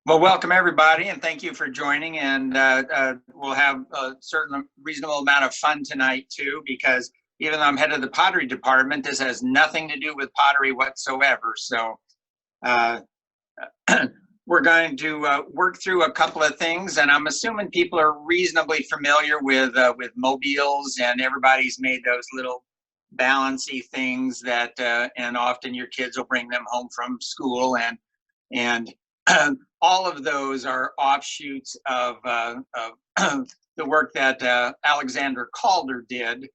Well, welcome everybody, and thank you for joining. And we'll have a certain reasonable amount of fun tonight too, because even though I'm head of the pottery department, this has nothing to do with pottery whatsoever. So uh, we're going to work through a couple of things, and I'm assuming people are reasonably familiar with mobiles, and everybody's made those little balancy things that, and often your kids will bring them home from school, and all of those are offshoots of the work that Alexander Calder did.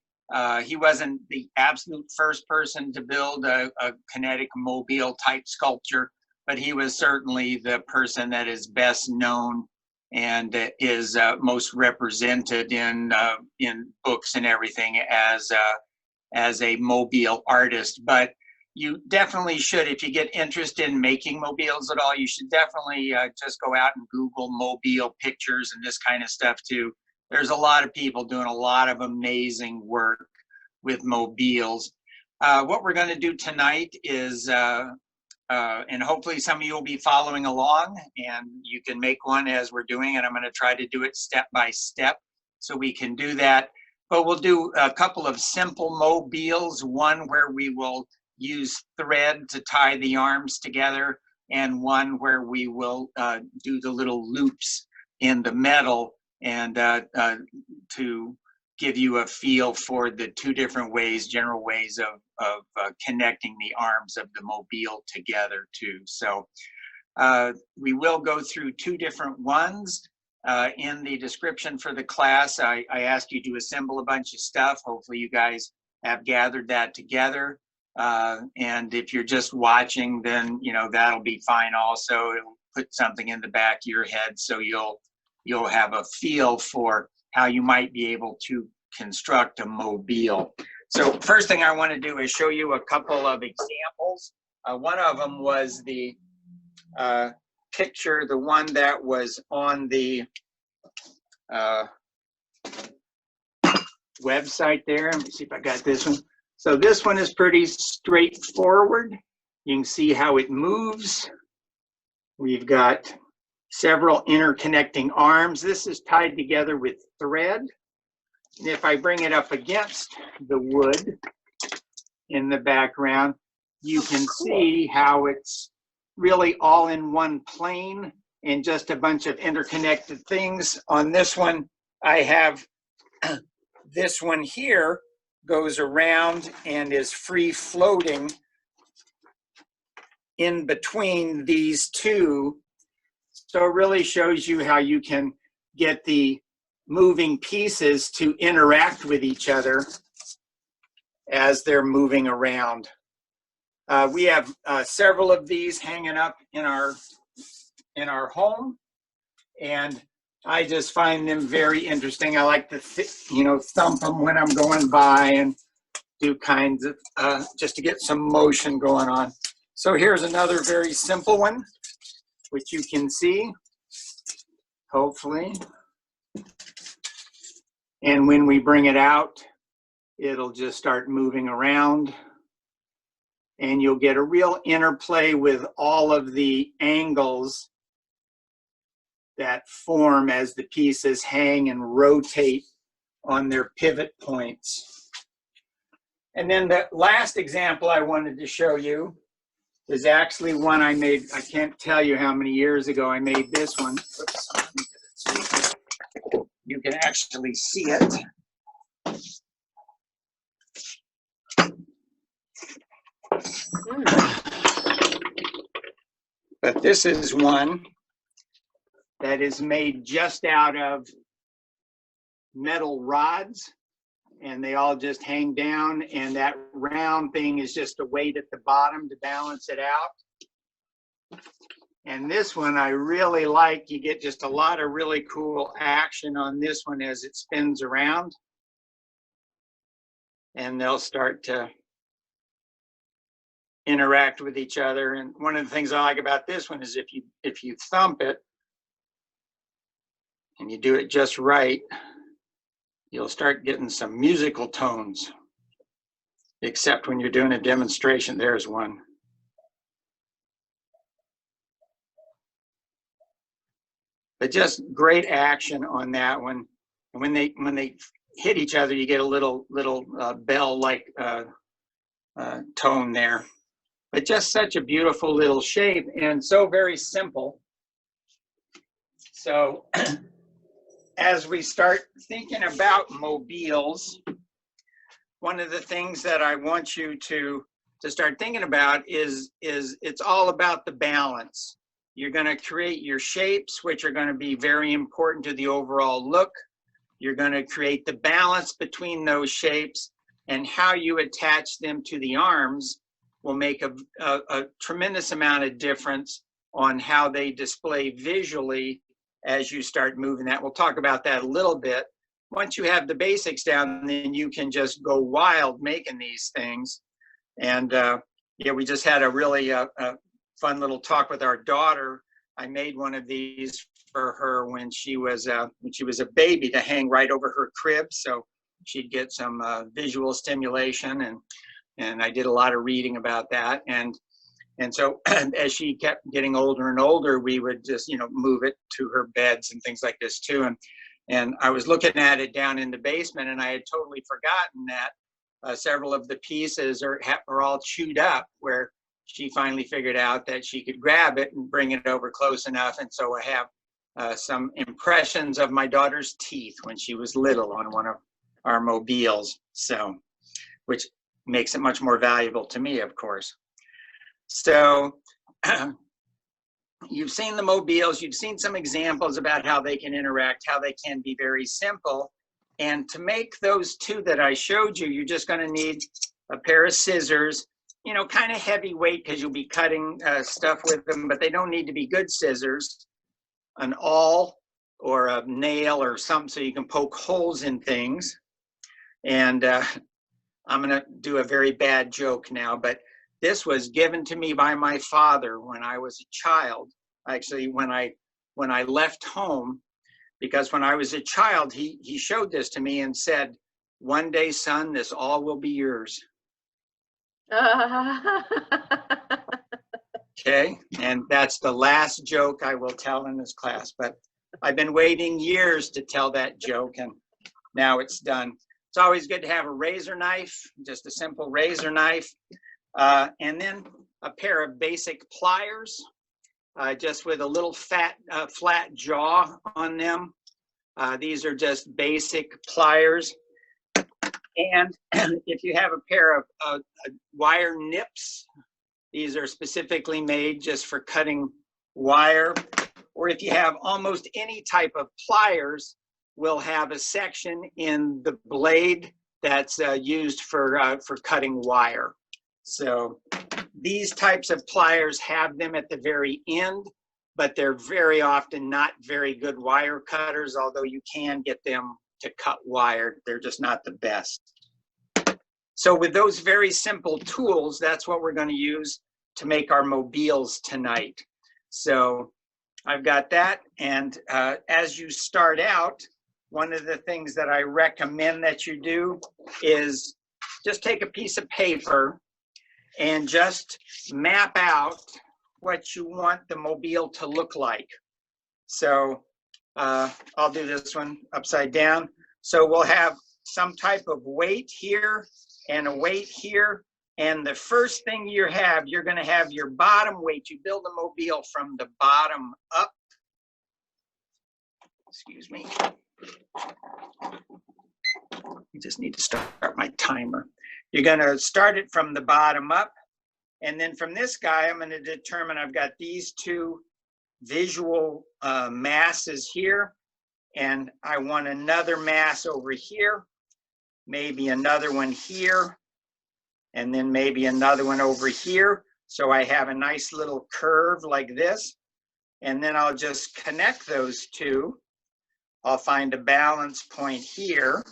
He wasn't the absolute first person to build a kinetic mobile type sculpture, but he was certainly the person that is best known and is most represented in books and everything as a mobile artist. But you definitely should, if you get interested in making mobiles at all, you should definitely just go out and Google mobile pictures and this kind of stuff too. There's a lot of people doing a lot of amazing work with mobiles. What we're going to do tonight is, and hopefully some of you will be following along, and you can make one as we're doing it. I'm going to try to do it step by step so we can do that. But we'll do a couple of simple mobiles, one where we will use thread to tie the arms together, and one where we will do the little loops in the metal, and to give you a feel for the two different ways, general ways of connecting the arms of the mobile together too. So we will go through two different ones. In the description for the class, I asked you to assemble a bunch of stuff. Hopefully you guys have gathered that together. And if you're just watching, then that'll be fine also. It'll put something in the back of your head, so you'll have a feel for how you might be able to construct a mobile. So first thing I want to do is show you a couple of examples. One of them was the picture, the one that was on the website there. Let me see if I got this one. So this one is pretty straightforward. You can see how it moves. We've got several interconnecting arms. This is tied together with thread. And if I bring it up against the wood in the background, you can see how it's really all in one plane and just a bunch of interconnected things. On this one, I have this one here goes around and is free floating in between these two. So it really shows you how you can get the moving pieces to interact with each other as they're moving around. We have several of these hanging up in our home, and I just find them very interesting. I like to thump them when I'm going by and do kinds of just to get some motion going on. So here's another very simple one, which you can see, hopefully. And when we bring it out, it'll just start moving around, and you'll get a real interplay with all of the angles that form as the pieces hang and rotate on their pivot points. And then the last example I wanted to show you is actually one I made. I can't tell you how many years ago I made this one. Oops. You can actually see it. But this is one that is made just out of metal rods, and they all just hang down, and that round thing is just a weight at the bottom to balance it out. And this one I really like. You get just a lot of really cool action on this one as it spins around, and they'll start to interact with each other. And one of the things I like about this one is if you thump it and you do it just right, you'll start getting some musical tones, except when you're doing a demonstration. There's one. But just great action on that one. And when they hit each other, you get a little bell-like tone there. But just such a beautiful little shape and so very simple. So as we start thinking about mobiles, one of the things that I want you to start thinking about is it's all about the balance. You're going to create your shapes, which are going to be very important to the overall look. You're going to create the balance between those shapes, and how you attach them to the arms will make a tremendous amount of difference on how they display visually as you start moving that. We'll talk about that a little bit. Once you have the basics down, then you can just go wild making these things. And yeah, we just had a really fun little talk with our daughter. I made one of these for her when she was a baby to hang right over her crib, so she'd get some visual stimulation, and I did a lot of reading about that. And so as she kept getting older and older, we would just, move it to her beds and things like this too. And I was looking at it down in the basement, and I had totally forgotten that several of the pieces are all chewed up, where she finally figured out that she could grab it and bring it over close enough. And so I have some impressions of my daughter's teeth when she was little on one of our mobiles, so, which makes it much more valuable to me, of course. So you've seen the mobiles, you've seen some examples about how they can interact, how they can be very simple. And to make those two that I showed you, you're just going to need a pair of scissors, kind of heavyweight because you'll be cutting stuff with them, but they don't need to be good scissors. An awl or a nail or something so you can poke holes in things. And I'm going to do a very bad joke now, but this was given to me by my father when I was a child. Actually, when I left home, because when I was a child, he showed this to me and said, "One day, son, this all will be yours." Okay, and that's the last joke I will tell in this class, but I've been waiting years to tell that joke, and now it's done. It's always good to have a razor knife, just a simple razor knife, and then a pair of basic pliers, just with a little flat jaw on them. These are just basic pliers. And if you have a pair of wire nips, these are specifically made just for cutting wire. Or if you have almost any type of pliers, we'll have a section in the blade that's used for cutting wire. So these types of pliers have them at the very end, but they're very often not very good wire cutters, although you can get them to cut wire. They're just not the best. So with those very simple tools, that's what we're going to use to make our mobiles tonight. So I've got that. And as you start out, one of the things that I recommend that you do is just take a piece of paper and just map out what you want the mobile to look like. So I'll do this one upside down. So we'll have some type of weight here and a weight here. And the first thing you're going to have your bottom weight. You build a mobile from the bottom up. Excuse me. You just need to start my timer. You're going to start it from the bottom up. And then from this guy, I'm going to determine I've got these two visual masses here. And I want another mass over here. Maybe another one here. And then maybe another one over here. So I have a nice little curve like this. And then I'll just connect those two. I'll find a balance point here.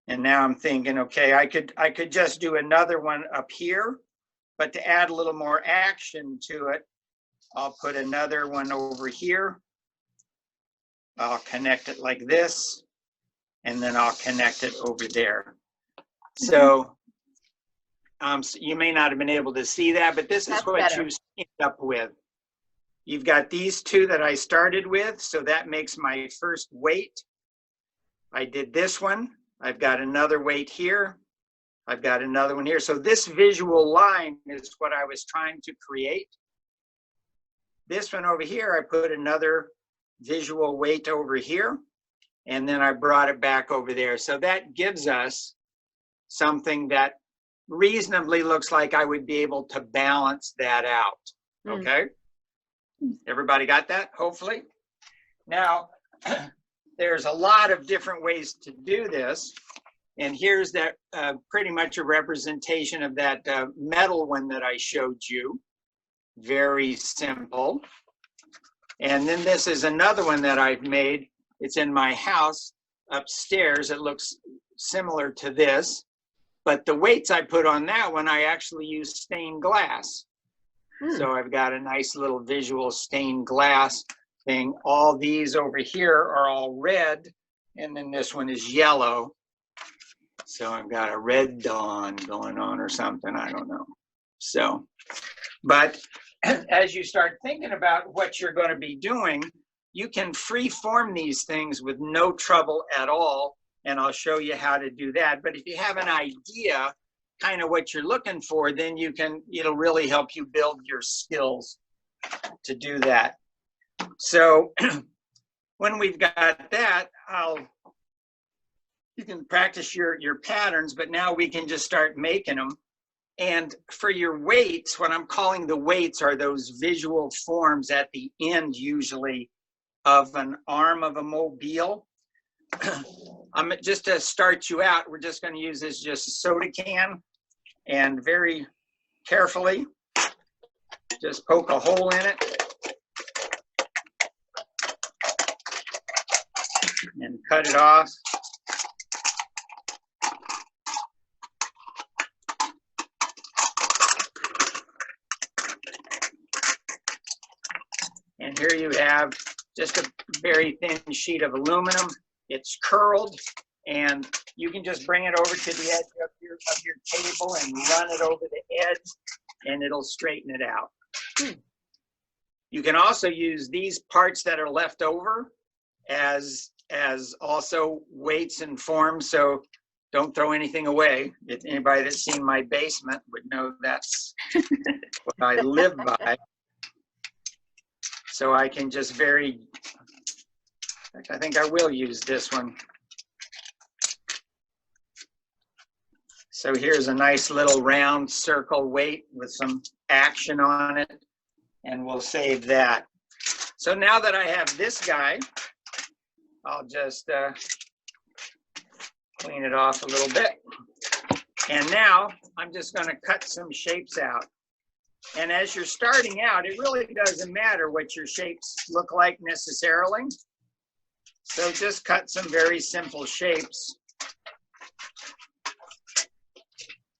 And now I'm thinking, okay, I could just do another one up here, but to add a little more action to it, I'll put another one over here. I'll connect it like this, and then I'll connect it over there. So So you may not have been able to see that, but this is what you end up with. You've got these two that I started with, so that makes my first weight. I did this one. I've got another weight here. I've got another one here. So this visual line is what I was trying to create. This one over here, I put another visual weight over here, and then I brought it back over there. So that gives us something that reasonably looks like I would be able to balance that out. Okay? Everybody got that, hopefully? Now, there's a lot of different ways to do this. And here's that pretty much a representation of that metal one that I showed you. Very simple. And then this is another one that I've made. It's in my house upstairs. It looks similar to this. But the weights I put on that one, I actually use stained glass. So I've got a nice little visual stained glass thing. All these over here are all red, and then this one is yellow. So I've got a red dawn going on or something, I don't know. So, but as you start thinking about what you're going to be doing, you can free form these things with no trouble at all. And I'll show you how to do that. But if you have an idea, kind of what you're looking for, then you can, it'll really help you build your skills to do that. So when we've got that, you can practice your patterns, but now we can just start making them. And for your weights, what I'm calling the weights are those visual forms at the end, usually, of an arm of a mobile. Just to start you out, we're just going to use this just a soda can, and very carefully just poke a hole in it and cut it off. And here you have just a very thin sheet of aluminum. It's curled, and you can just bring it over to the edge of your table and run it over the edge, and it'll straighten it out. You can also use these parts that are left over as also weights and forms, so don't throw anything away. If anybody that's seen my basement would know that's what I live by. So I can just I think I will use this one. So here's a nice little round circle weight with some action on it, and we'll save that. So now that I have this guy, I'll just clean it off a little bit. And now I'm just going to cut some shapes out. And as you're starting out, it really doesn't matter what your shapes look like necessarily. So just cut some very simple shapes.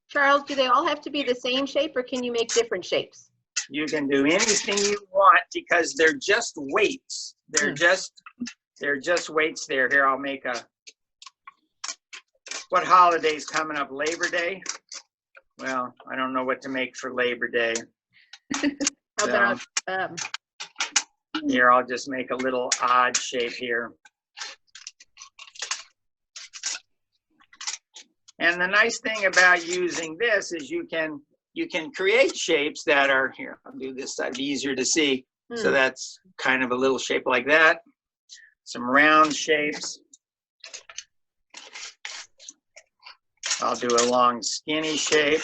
Charles, do they all have to be the same shape, or can you make different shapes? You can do anything you want because they're just weights. They're just weights there. Here, I'll make what holiday's coming up? Labor Day? Well, I don't know what to make for Labor Day. How about here, I'll just make a little odd shape here. And the nice thing about using this is you can create shapes that are here. I'll do this side, easier to see. So that's kind of a little shape like that. Some round shapes. I'll do a long skinny shape.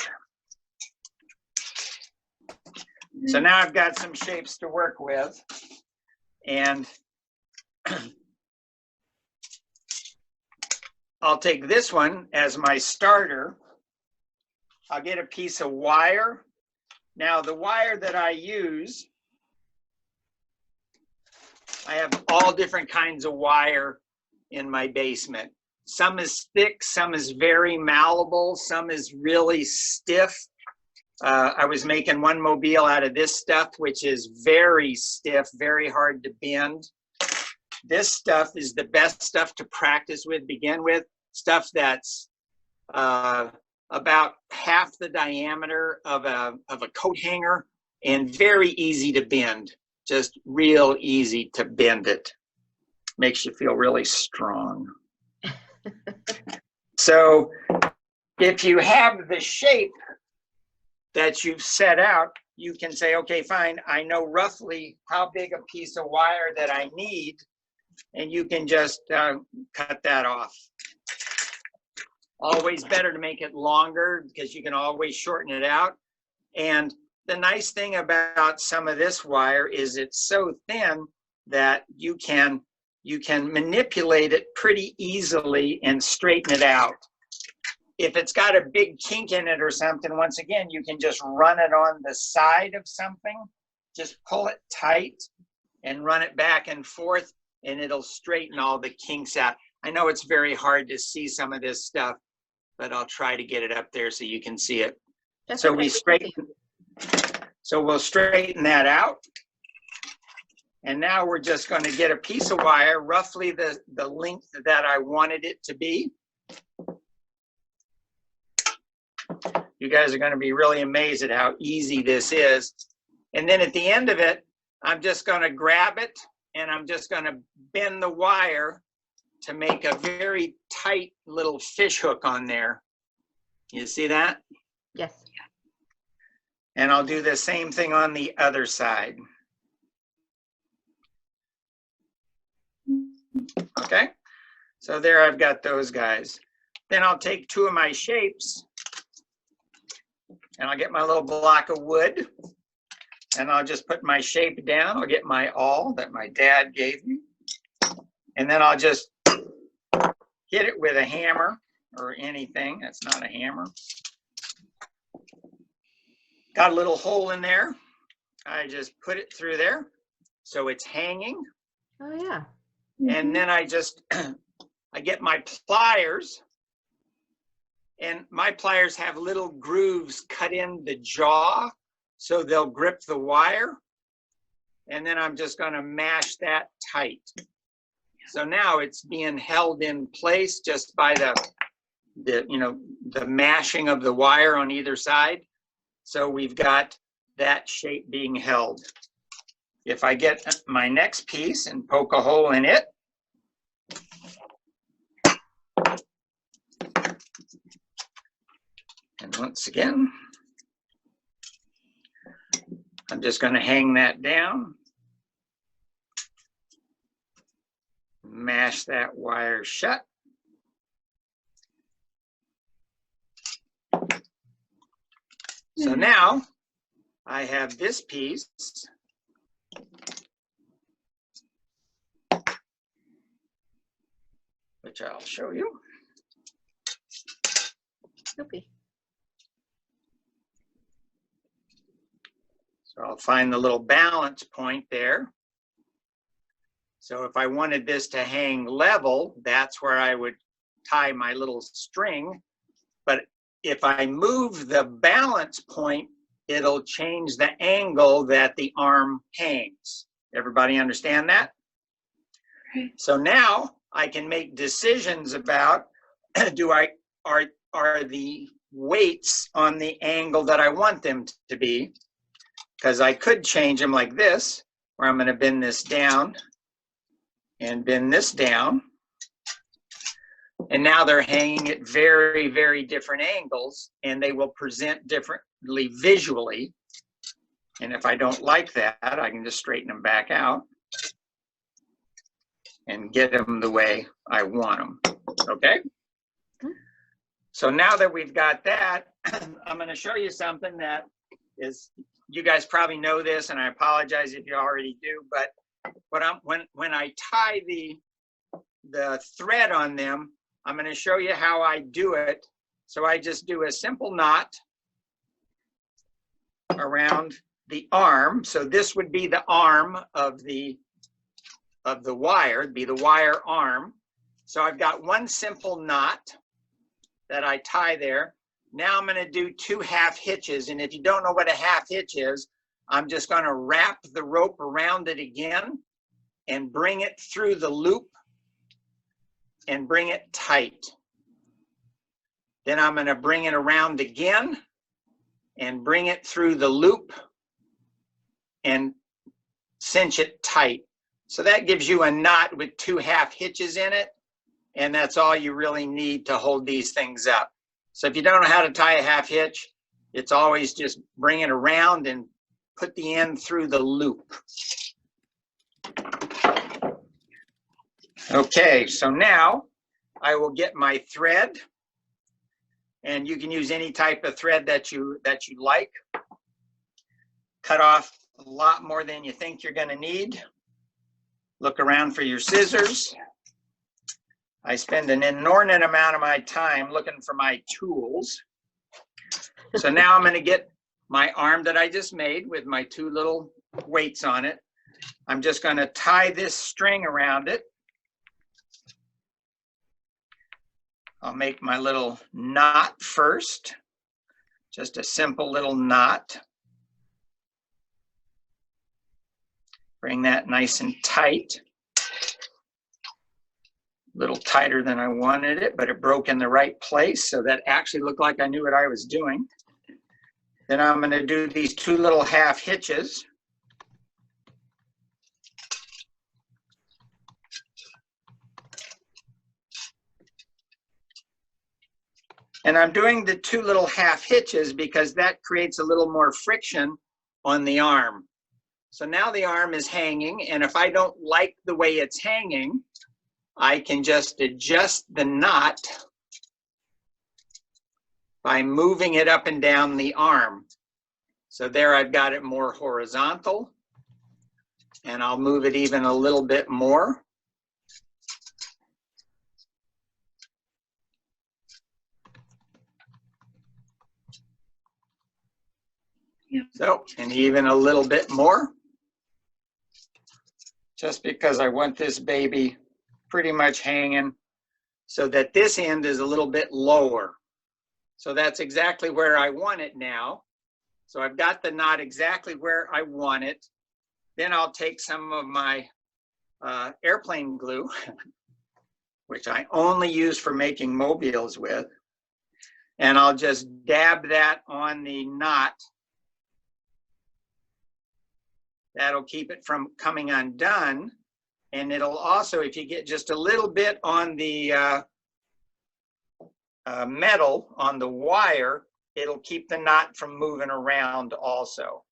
So now I've got some shapes to work with. And I'll take this one as my starter. I'll get a piece of wire. Now the wire that I use, I have all different kinds of wire in my basement. Some is thick, some is very malleable, some is really stiff. I was making one mobile out of this stuff, which is very stiff, very hard to bend. This stuff is the best stuff to practice with, begin with. Stuff that's about half the diameter of a coat hanger and very easy to bend, just real easy to bend it. Makes you feel really strong. So if you have the shape that you've set out, you can say, okay, fine, I know roughly how big a piece of wire that I need, and you can just cut that off. Always better to make it longer because you can always shorten it out. And the nice thing about some of this wire is it's so thin that you can manipulate it pretty easily and straighten it out. If it's got a big kink in it or something, once again, you can just run it on the side of something, just pull it tight and run it back and forth, and it'll straighten all the kinks out. I know it's very hard to see some of this stuff, but I'll try to get it up there so you can see it. That's So okay. we'll straighten that out. And now we're just going to get a piece of wire, roughly the length that I wanted it to be. You guys are going to be really amazed at how easy this is. And then at the end of it, I'm just going to grab it and I'm just going to bend the wire to make a very tight little fish hook on there. You see that? Yes. And I'll do the same thing on the other side. Okay, so there I've got those guys. Then I'll take two of my shapes and I'll get my little block of wood and I'll just put my shape down. I'll get my awl that my dad gave me. And then I'll just hit it with a hammer or anything. That's not a hammer. Got a little hole in there. I just put it through there so it's hanging. Oh, yeah. And then I just, I get my pliers, and my pliers have little grooves cut in the jaw so they'll grip the wire. And then I'm just gonna mash that tight. So now it's being held in place just by the mashing of the wire on either side. So we've got that shape being held. If I get my next piece and poke a hole in it, and once again, I'm just going to hang that down, mash that wire shut. So now I have this piece which I'll show you. Okay. So I'll find the little balance point there. So if I wanted this to hang level, that's where I would tie my little string. But if I move the balance point, it'll change the angle that the arm hangs. Everybody understand that? Right. So now I can make decisions about are the weights on the angle that I want them to be, because I could change them like this, where I'm going to bend this down and bend this down. And now they're hanging at very, very different angles, and they will present differently visually. And if I don't like that, I can just straighten them back out and get them the way I want them. Okay? So now that we've got that, I'm going to show you something that is, you guys probably know this, and I apologize if you already do, but when I tie the thread on them, I'm going to show you how I do it. So I just do a simple knot around the arm. So this would be the arm of the wire, it'd be the wire arm. So I've got one simple knot that I tie there. Now I'm going to do 2 half hitches. And if you don't know what a half hitch is, I'm just going to wrap the rope around it again and bring it through the loop and bring it tight. Then I'm going to bring it around again and bring it through the loop and cinch it tight. So that gives you a knot with 2 half hitches in it, and that's all you really need to hold these things up. So if you don't know how to tie a half hitch, it's always just bring it around and put the end through the loop. Okay, so now I will get my thread, and you can use any type of thread that you like. Cut off a lot more than you think you're going to need. Look around for your scissors. I spend an inordinate amount of my time looking for my tools. So now I'm going to get my arm that I just made with my 2 little weights on it. I'm just going to tie this string around it. I'll make my little knot first, just a simple little knot. Bring that nice and tight. A little tighter than I wanted it, but it broke in the right place, so that actually looked like I knew what I was doing. Then I'm going to do these 2 little half hitches. And I'm doing the 2 little half hitches because that creates a little more friction on the arm. So now the arm is hanging, and if I don't like the way it's hanging, I can just adjust the knot by moving it up and down the arm. So there I've got it more horizontal, and I'll move it even a little bit more. So, and even a little bit more, just because I want this baby pretty much hanging so that this end is a little bit lower. So that's exactly where I want it now. So I've got the knot exactly where I want it. Then I'll take some of my airplane glue, which I only use for making mobiles with, and I'll just dab that on the knot. That'll keep it from coming undone. And it'll also, if you get just a little bit on the metal, on the wire, it'll keep the knot from moving around also.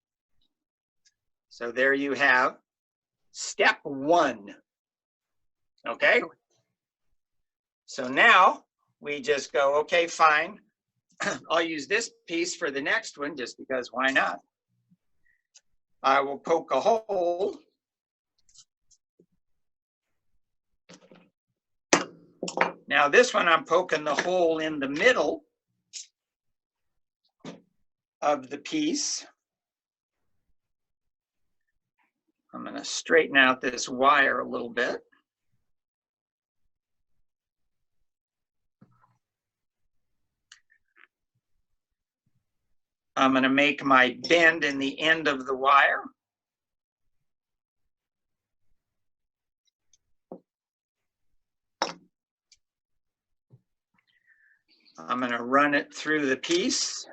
So there you have step 1. Okay? So now we just go, okay, fine. I'll use this piece for the next one just because why not? I will poke a hole. Now this one I'm poking the hole in the middle of the piece. I'm going to straighten out this wire a little bit. I'm going to make my bend in the end of the wire. I'm going to run it through the piece.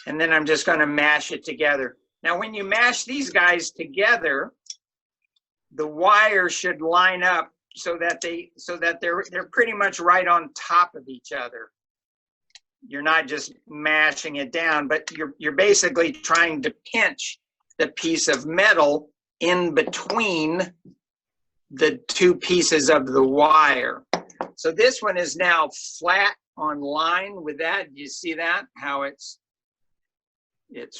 And then I'm just going to mash it together. Now, when you mash these guys together, the wire should line up so that they're pretty much right on top of each other. You're not just mashing it down, but you're basically trying to pinch the piece of metal in between the 2 pieces of the wire. So this one is now flat on line with that. You see that? How it's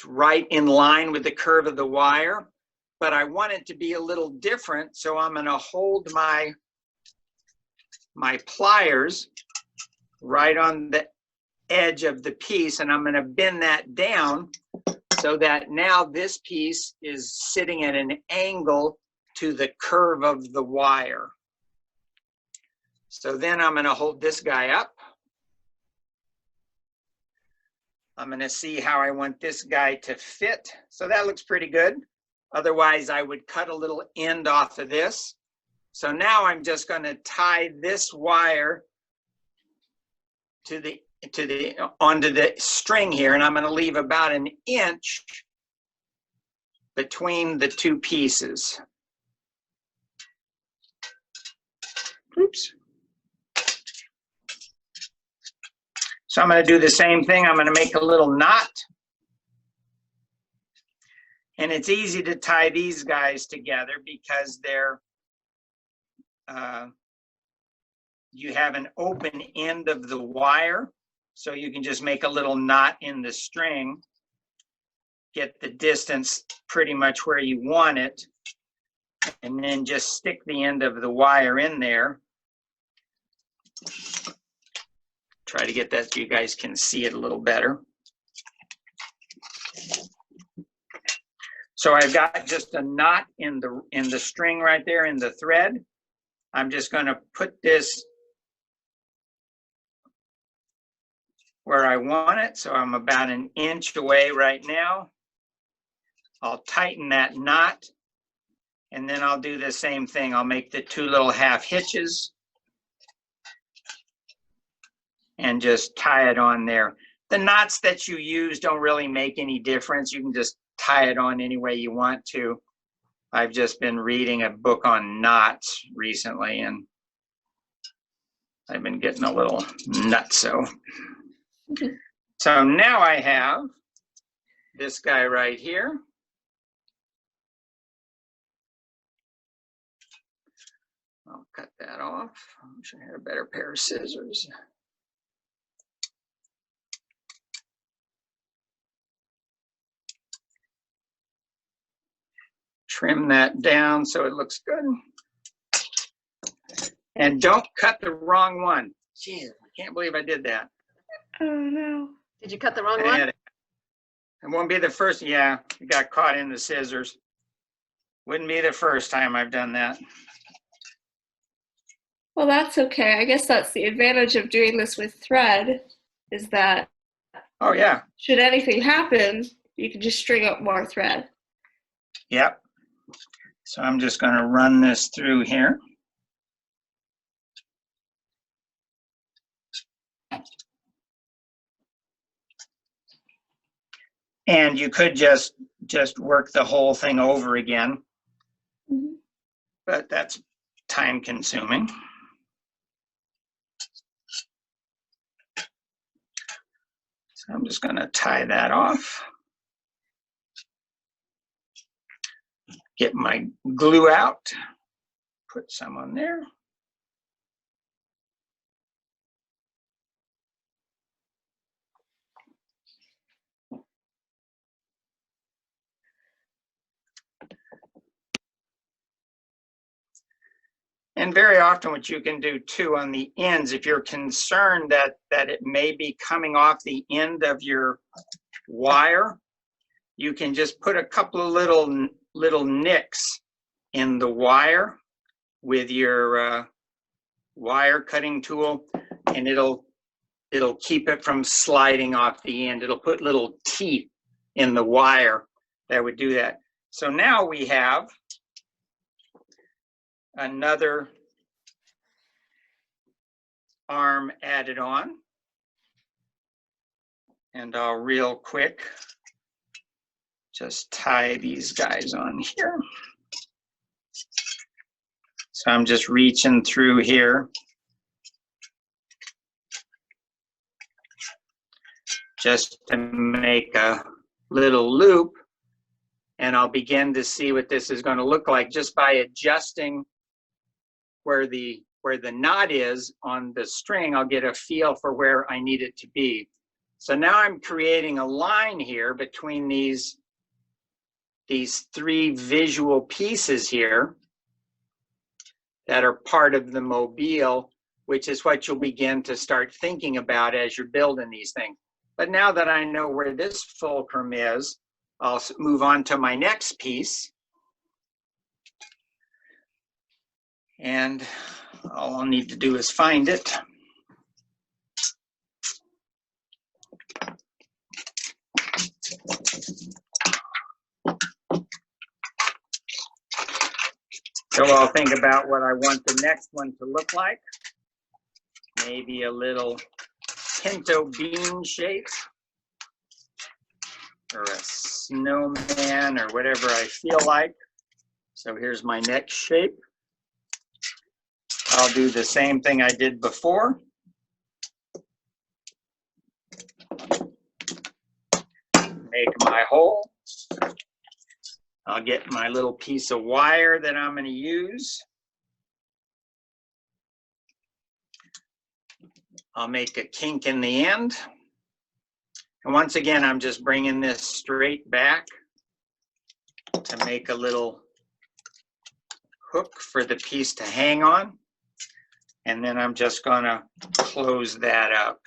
right in line with the curve of the wire. But I want it to be a little different, so I'm going to hold my pliers right on the edge of the piece, and I'm going to bend that down so that now this piece is sitting at an angle to the curve of the wire. So then I'm going to hold this guy up. I'm going to see how I want this guy to fit. So that looks pretty good. Otherwise, I would cut a little end off of this So now I'm just going to tie this wire onto the string here, and I'm going to leave about an inch between the two pieces. Oops. So I'm going to do the same thing. I'm going to make a little knot. And it's easy to tie these guys together because they're, you have an open end of the wire. So you can just make a little knot in the string, get the distance pretty much where you want it, and then just stick the end of the wire in there. Try to get that so you guys can see it a little better. So I've got just a knot in the string right there in the thread. I'm just going to put this where I want it. So I'm about an inch away right now. I'll tighten that knot, and then I'll do the same thing. I'll make the two little half hitches and just tie it on there. The knots that you use don't really make any difference. You can just tie it on any way you want to. I've just been reading a book on knots recently, and I've been getting a little nutso. So now I have this guy right here. I'll cut that off. I wish I had a better pair of scissors. Trim that down so it looks good. And don't cut the wrong one. Jeez, I can't believe I did that. Oh no. Did you cut the wrong one? It won't be the first. Yeah, it got caught in the scissors. Wouldn't be the first time I've done that. Well, that's okay. I guess that's the advantage of doing this with thread, is that Oh yeah. should anything happen, you can just string up more thread. Yep. So I'm just going to run this through here. And you could just work the whole thing over again, but that's time consuming. So I'm just going to tie that off. Get my glue out, put some on there. And very often what you can do too on the ends, if you're concerned that it may be coming off the end of your wire, you can just put a couple of little nicks in the wire with your wire cutting tool, and it'll keep it from sliding off the end. It'll put little teeth in the wire that would do that. So now we have another arm added on, and I'll real quick just tie these guys on here. So I'm just reaching through here just to make a little loop, and I'll begin to see what this is going to look like just by adjusting where the knot is on the string. I'll get a feel for where I need it to be. So now I'm creating a line here between these three visual pieces here that are part of the mobile, which is what you'll begin to start thinking about as you're building these things. But now that I know where this fulcrum is, I'll move on to my next piece. And all I'll need to do is find it. So I'll think about what I want the next one to look like. Maybe a little pinto bean shape, or a snowman, or whatever I feel like. So here's my next shape. I'll do the same thing I did before. Make my hole. I'll get my little piece of wire that I'm going to use. I'll make a kink in the end. And once again, I'm just bringing this straight back to make a little hook for the piece to hang on. And then I'm just going to close that up.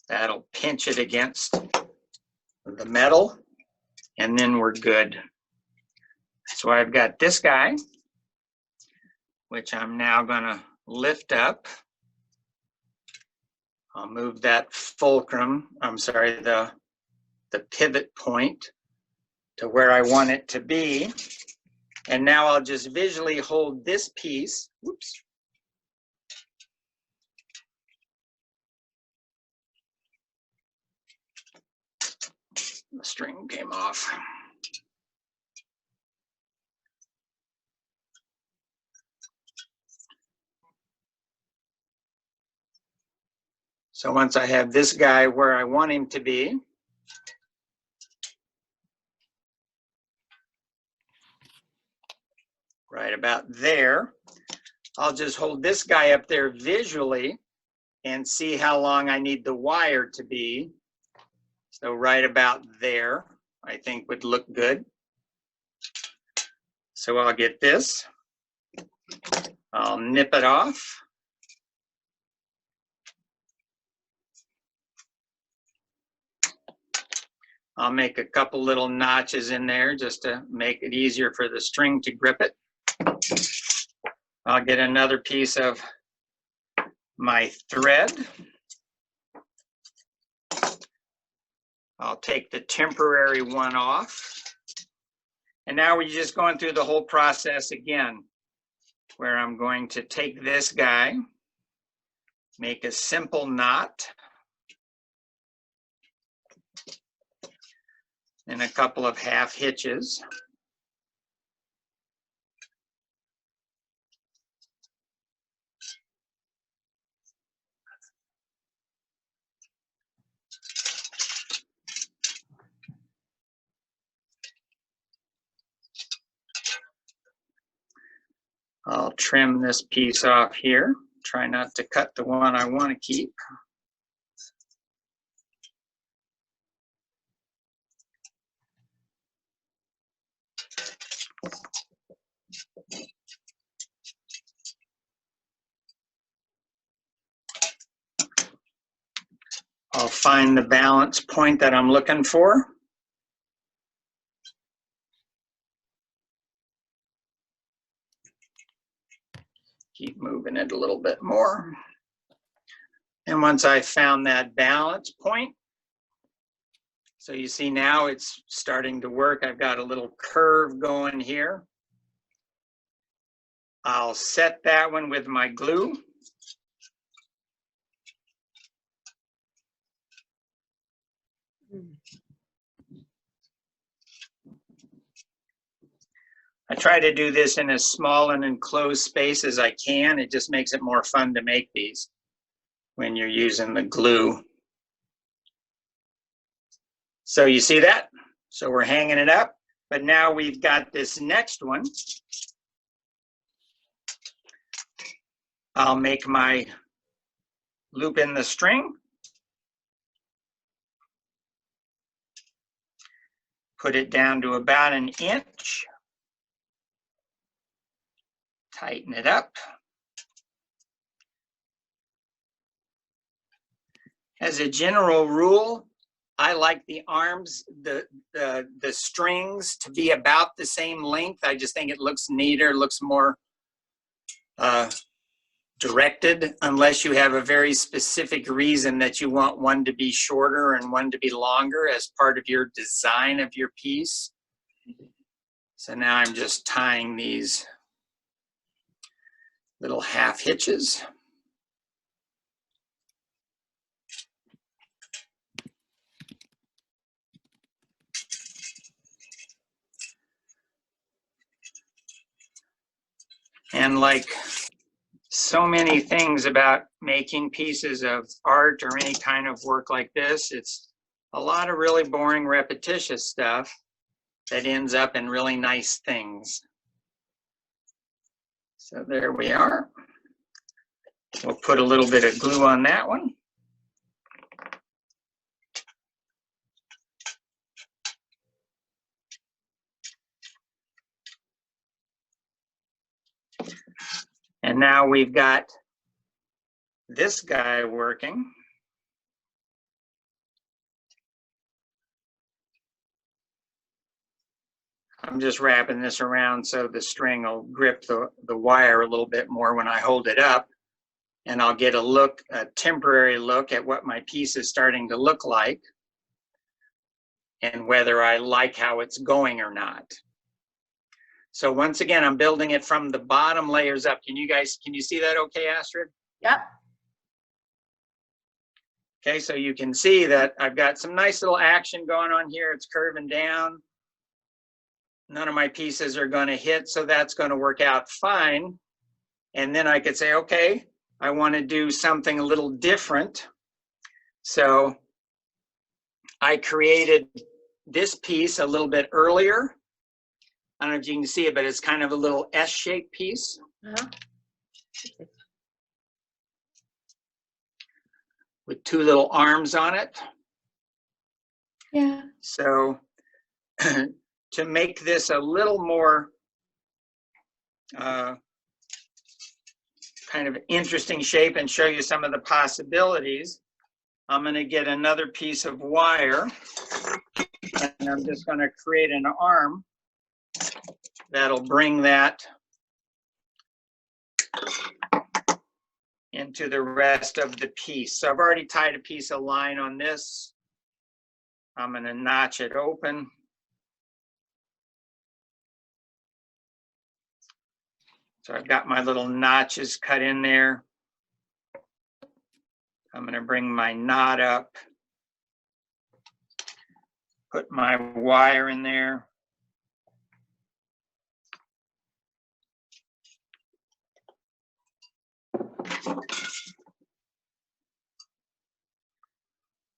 That'll pinch it against the metal, and then we're good. So I've got this guy, which I'm now going to lift up. I'll move that fulcrum, the pivot point to where I want it to be. And now I'll just visually hold this piece. Whoops. The string came off. So once I have this guy where I want him to be, right about there, I'll just hold this guy up there visually and see how long I need the wire to be. So right about there, I think would look good. So I'll get this, I'll nip it off. I'll make a couple little notches in there just to make it easier for the string to grip it. I'll get another piece of my thread. I'll take the temporary one off. And now we're just going through the whole process again, where I'm going to take this guy, make a simple knot, and a couple of half hitches. I'll trim this piece off here. Try not to cut the one I want to keep. I'll find the balance point that I'm looking for. Keep moving it a little bit more. And once I found that balance point, so you see now it's starting to work. I've got a little curve going here. I'll set that one with my glue. I try to do this in as small an enclosed space as I can. It just makes it more fun to make these when you're using the glue. So you see that? So we're hanging it up, but now we've got this next one. I'll make my loop in the string. Put it down to about an inch. Tighten it up. As a general rule, I like the arms, the strings to be about the same length. I just think it looks neater, looks more directed, unless you have a very specific reason that you want one to be shorter and one to be longer as part of your design of your piece. So now I'm just tying these little half hitches. And like so many things about making pieces of art or any kind of work like this, it's a lot of really boring, repetitious stuff that ends up in really nice things. So there we are. We'll put a little bit of glue on that one. And now we've got this guy working. I'm just wrapping this around so the string will grip the wire a little bit more when I hold it up. And I'll get a temporary look at what my piece is starting to look like and whether I like how it's going or not. So once again, I'm building it from the bottom layers up. Can you see that okay, Astrid? Yep. Okay, so you can see that I've got some nice little action going on here. It's curving down. None of my pieces are going to hit, so that's going to work out fine. And then I could say, okay, I want to do something a little different. So I created this piece a little bit earlier. I don't know if you can see it, but it's kind of a little S-shaped piece. With two little arms on it. Yeah. So to make this a little more kind of interesting shape and show you some of the possibilities, I'm going to get another piece of wire and I'm just going to create an arm that'll bring that into the rest of the piece. So I've already tied a piece of line on this. I'm going to notch it open. So I've got my little notches cut in there. I'm going to bring my knot up, put my wire in there.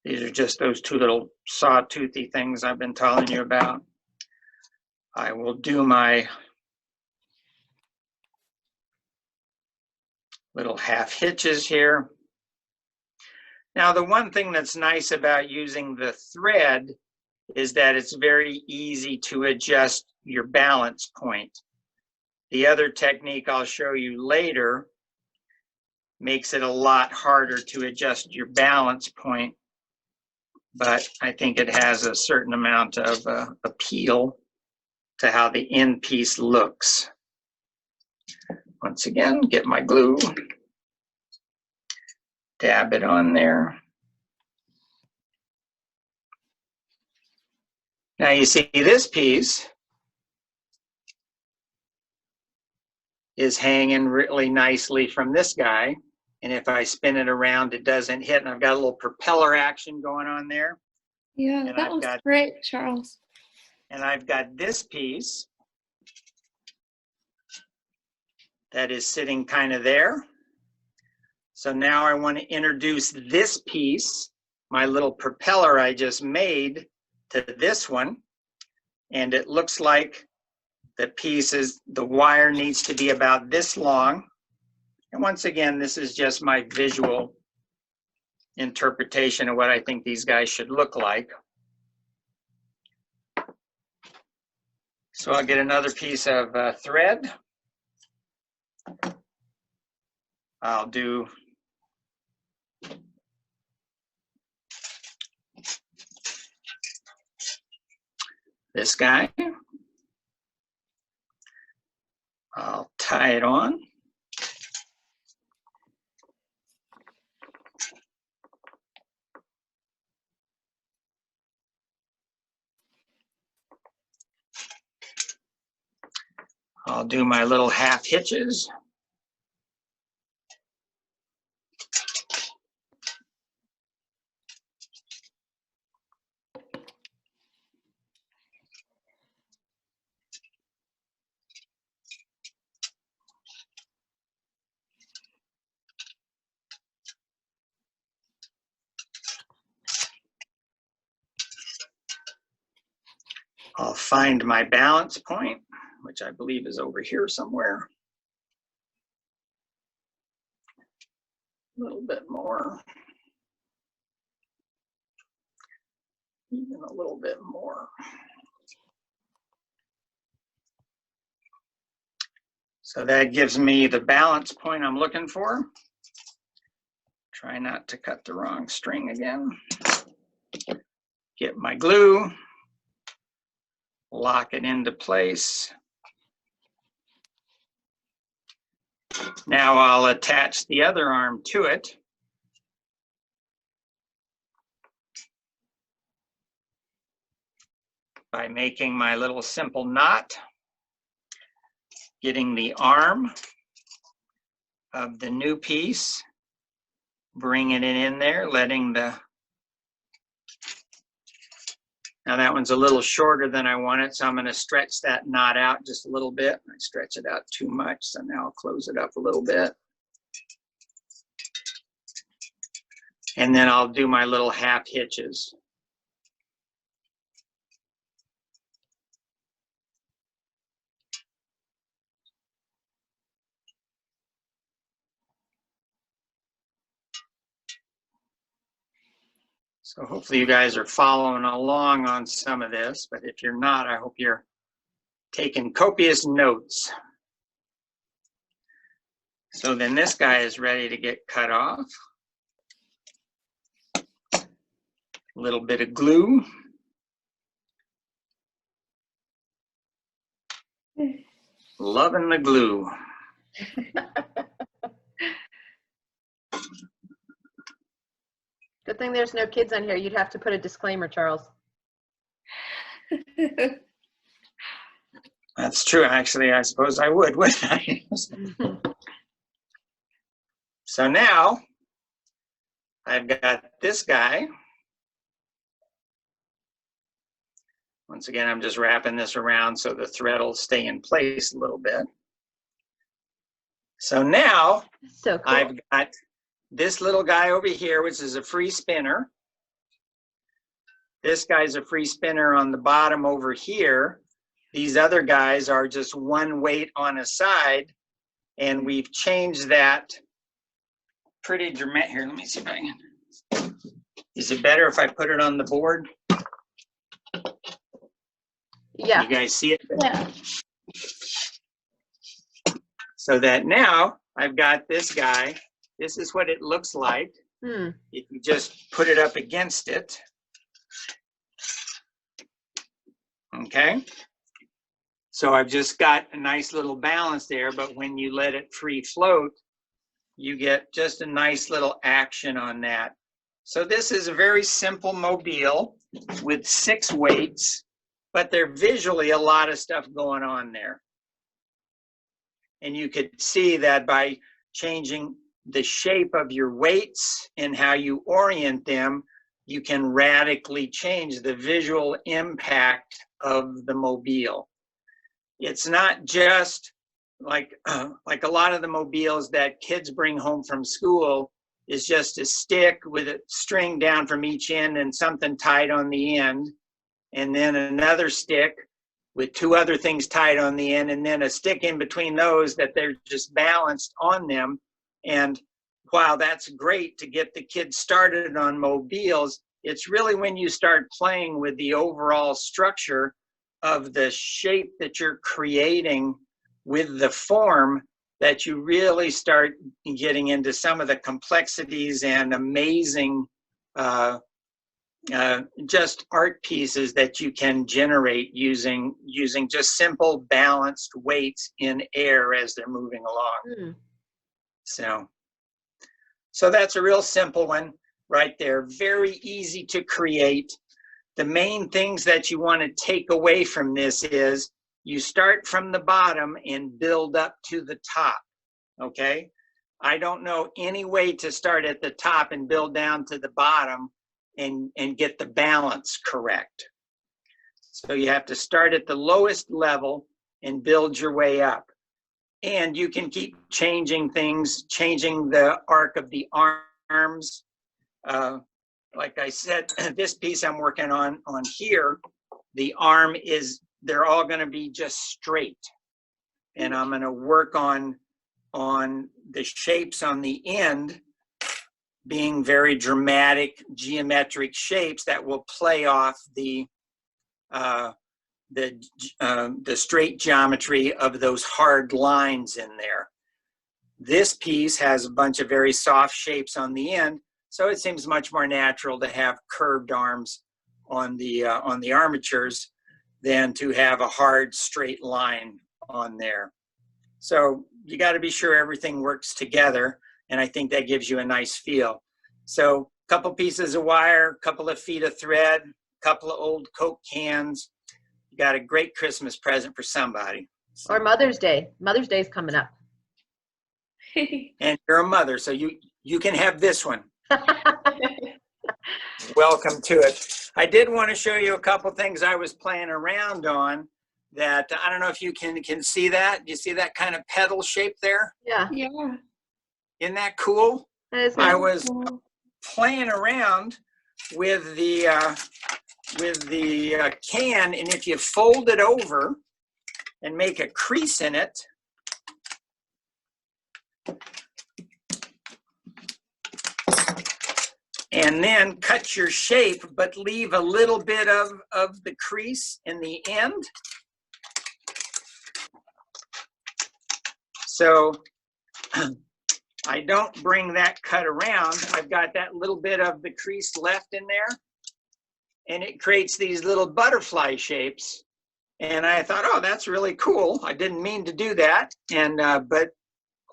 These are just those two little sawtoothy things I've been telling you about. I will do my little half hitches here. Now, the one thing that's nice about using the thread is that it's very easy to adjust your balance point. The other technique I'll show you later makes it a lot harder to adjust your balance point, but I think it has a certain amount of appeal to how the end piece looks. Once again, get my glue, dab it on there. Now you see this piece is hanging really nicely from this guy. And if I spin it around, it doesn't hit. And I've got a little propeller action going on there. Yeah, and that was great, Charles. And I've got this piece that is sitting kind of there. So now I want to introduce this piece, my little propeller I just made, to this one. And it looks like the wire needs to be about this long. And once again, this is just my visual interpretation of what I think these guys should look like. So I'll get another piece of thread. I'll do this guy. I'll tie it on. I'll do my little half hitches. I'll find my balance point, which I believe is over here somewhere. A little bit more. Even a little bit more. So that gives me the balance point I'm looking for. Try not to cut the wrong string again. Get my glue. Lock it into place. Now I'll attach the other arm to it. By making my little simple knot, getting the arm of the new piece, bringing it in there, letting the, now that one's a little shorter than I want it, so I'm going to stretch that knot out just a little bit. I stretch it out too much, so now I'll close it up a little bit. And then I'll do my little half hitches. So hopefully you guys are following along on some of this, but if you're not, I hope you're taking copious notes. So then this guy is ready to get cut off. A little bit of glue. Loving the glue. Good thing there's no kids on here. You'd have to put a disclaimer, Charles. That's true. Actually, I suppose I would, wouldn't I? So now I've got this guy. Once again, I'm just wrapping this around so the thread will stay in place a little bit. So now So cool. I've got this little guy over here, which is a free spinner. This guy's a free spinner on the bottom over here. These other guys are just one weight on a side, and we've changed that pretty dramatic. Here, let me see if I can. Is it better if I put it on the board? Yeah. You guys see it? Yeah. So that now I've got this guy. This is what it looks like if you just put it up against it. Okay. So I've just got a nice little balance there, but when you let it free float, you get just a nice little action on that. So this is a very simple mobile with 6 weights, but there's visually a lot of stuff going on there. And you could see that by changing the shape of your weights and how you orient them, you can radically change the visual impact of the mobile. It's not just like a lot of the mobiles that kids bring home from school is just a stick with a string down from each end and something tied on the end, and then another stick with 2 other things tied on the end, and then a stick in between those that they're just balanced on them. And while that's great to get the kids started on mobiles, it's really when you start playing with the overall structure of the shape that you're creating with the form that you really start getting into some of the complexities and amazing just art pieces that you can generate using just simple balanced weights in air as they're moving along. So that's a real simple one right there. Very easy to create. The main things that you want to take away from this is you start from the bottom and build up to the top, okay? I don't know any way to start at the top and build down to the bottom and get the balance correct. So you have to start at the lowest level and build your way up. And you can keep changing things, changing the arc of the arms. Like I said, this piece I'm working on here, the arm is, they're all going to be just straight. And I'm going to work on the shapes on the end being very dramatic geometric shapes that will play off the straight geometry of those hard lines in there. This piece has a bunch of very soft shapes on the end, so it seems much more natural to have curved arms on the armatures than to have a hard straight line on there. So you got to be sure everything works together, and I think that gives you a nice feel. So a couple pieces of wire, a couple of feet of thread, a couple of old Coke cans. You got a great Christmas present for somebody. Or Mother's Day. Mother's Day is coming up. And you're a mother, so you can have this one. Welcome to it. I did want to show you a couple things I was playing around on that, I don't know if you can see that. Do you see that kind of petal shape there? Yeah. Yeah. Isn't that cool? That is I nice. was playing around with the can, and if you fold it over and make a crease in it, and then cut your shape, but leave a little bit of the crease in the end. So I don't bring that cut around. I've got that little bit of the crease left in there, and it creates these little butterfly shapes. And I thought, oh, that's really cool. I didn't mean to do that, and but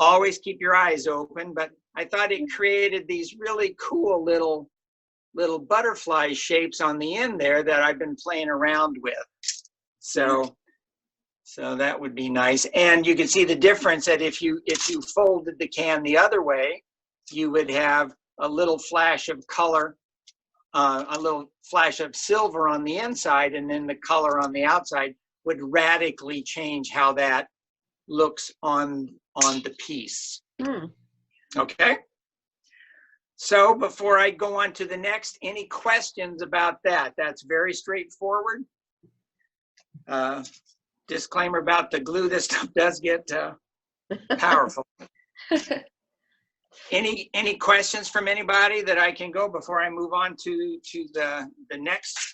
always keep your eyes open. But I thought it created these really cool little butterfly shapes on the end there that I've been playing around with. So that would be nice. And you can see the difference that if you folded the can the other way, you would have a little flash of color, a little flash of silver on the inside, and then the color on the outside would radically change how that looks on the piece. Okay. So before I go on to the next, any questions about that? That's very straightforward. Disclaimer about the glue, this stuff does get powerful. Any questions from anybody that I can go before I move on to the next?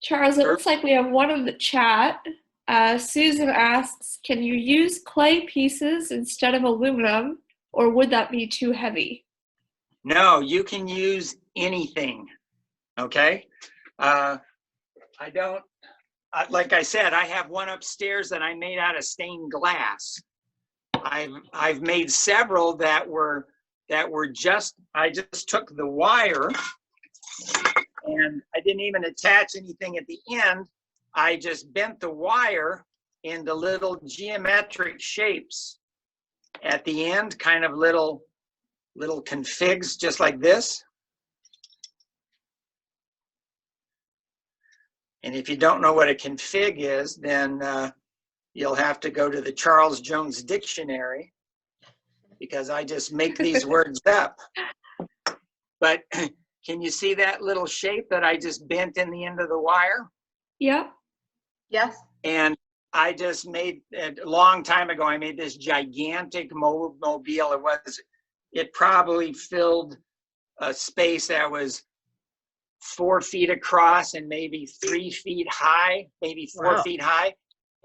Charles, it looks like we have one in the chat. Susan asks, can you use clay pieces instead of aluminum, or would that be too heavy? No, you can use anything, okay? Like I said, I have one upstairs that I made out of stained glass. I've made several that were just, I just took the wire and I didn't even attach anything at the end. I just bent the wire into little geometric shapes at the end, kind of little configs just like this. And if you don't know what a config is, then you'll have to go to the Charles Jones Dictionary, because I just make these words up. But can you see that little shape that I just bent in the end of the wire? Yep. Yes. And I just made, a long time ago, I made this gigantic mobile. It probably filled a space that was 4 feet across and maybe 3 feet high, maybe 4 Wow. feet high.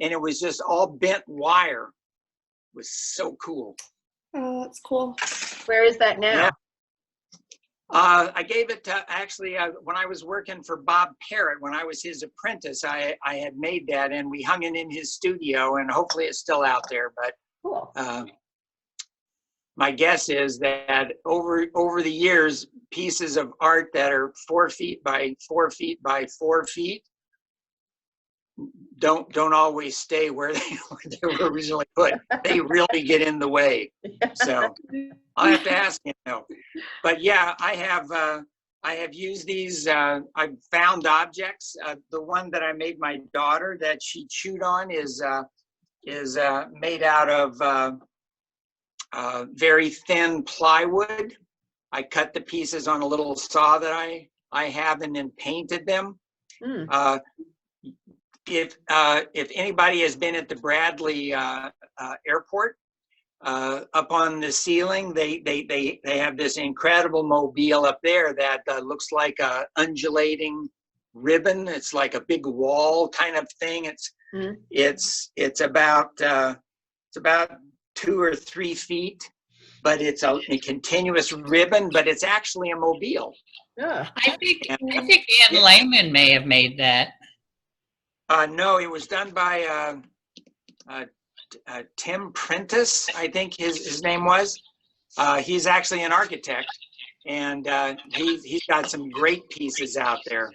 And it was just all bent wire. It was so cool. Oh, that's cool. Where is that now? Yeah. I gave it to, actually, when I was working for Bob Parrott, when I was his apprentice, I had made that, and we hung it in his studio, and hopefully it's still out there. But Cool. my guess is that over the years, pieces of art that are 4 feet by 4 feet by 4 feet don't always stay where they were originally put. They really get in the way. So I'll have to ask him though. But yeah, I have used these. I've found objects. The one that I made my daughter that she chewed on is made out of very thin plywood. I cut the pieces on a little saw that I have and then painted them. Mm. If anybody has been at the Bradley airport, up on the ceiling, they have this incredible mobile up there that looks like a undulating ribbon. It's like a big wall kind of thing. It's about 2 or 3 feet, but it's a continuous ribbon, but it's actually a mobile. Yeah. I think Ann Lehman may have made that. No, it was done by Tim Prentice, I think his name was. He's actually an architect, and he's got some great pieces out there.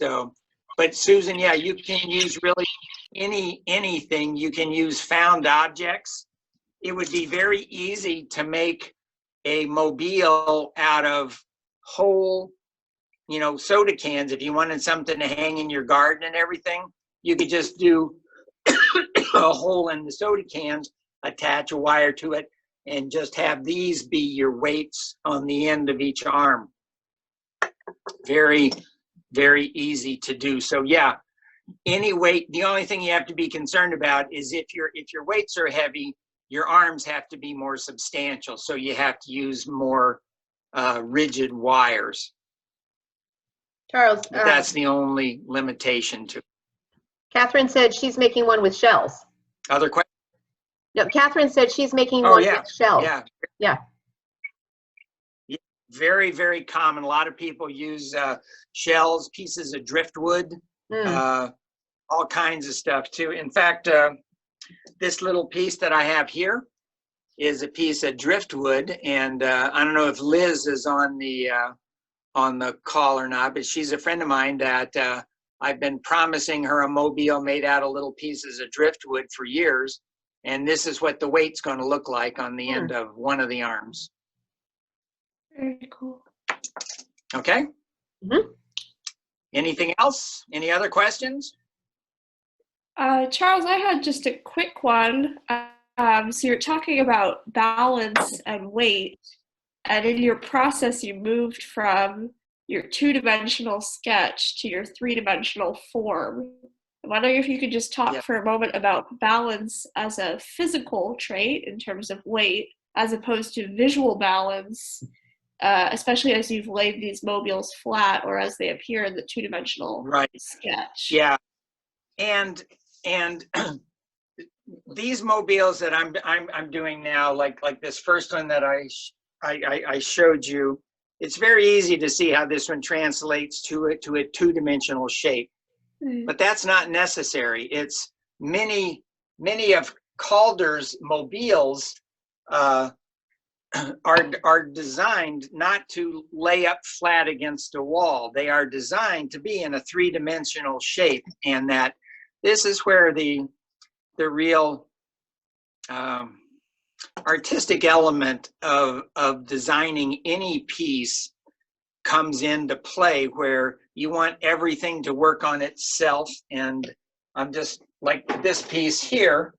So, but Susan, yeah, you can use really anything. You can use found objects. It would be very easy to make a mobile out of whole, soda cans. If you wanted something to hang in your garden and everything, you could just do a hole in the soda cans, attach a wire to it, and just have these be your weights on the end of each arm. Very, very easy to do. So yeah, any weight. The only thing you have to be concerned about is if your weights are heavy, your arms have to be more substantial. So you have to use more rigid wires. Charles, But that's the only limitation to it. Catherine said she's making one with shells. Other questions? No, Catherine said she's making Oh, one yeah. with shells. Yeah. Yeah. Very, very common. A lot of people use shells, pieces of driftwood, all kinds of stuff too. In fact, this little piece that I have here is a piece of driftwood, and I don't know if Liz is on the call or not, but she's a friend of mine that I've been promising her a mobile made out of little pieces of driftwood for years, and this is what the weight's going to look like on the end of one of the arms. Very cool. Okay. Mm-hmm. Anything else? Any other questions? Charles, I had just a quick one. So you're talking about balance and weight, and in your process, you moved from your 2-dimensional sketch to your 3-dimensional form. I'm wondering if you could just talk for a moment about balance as a physical trait in terms of weight, as opposed to visual balance, especially as you've laid these mobiles flat or as they appear in the 2-dimensional sketch. Yeah, and these mobiles that I'm doing now, like this first one that I showed you, it's very easy to see how this one translates to a 2-dimensional shape. But that's not necessary. It's many of Calder's mobiles are designed not to lay up flat against a wall. They are designed to be in a 3-dimensional shape, and that this is where the real artistic element of designing any piece comes into play, where you want everything to work on itself. And I'm just like this piece here.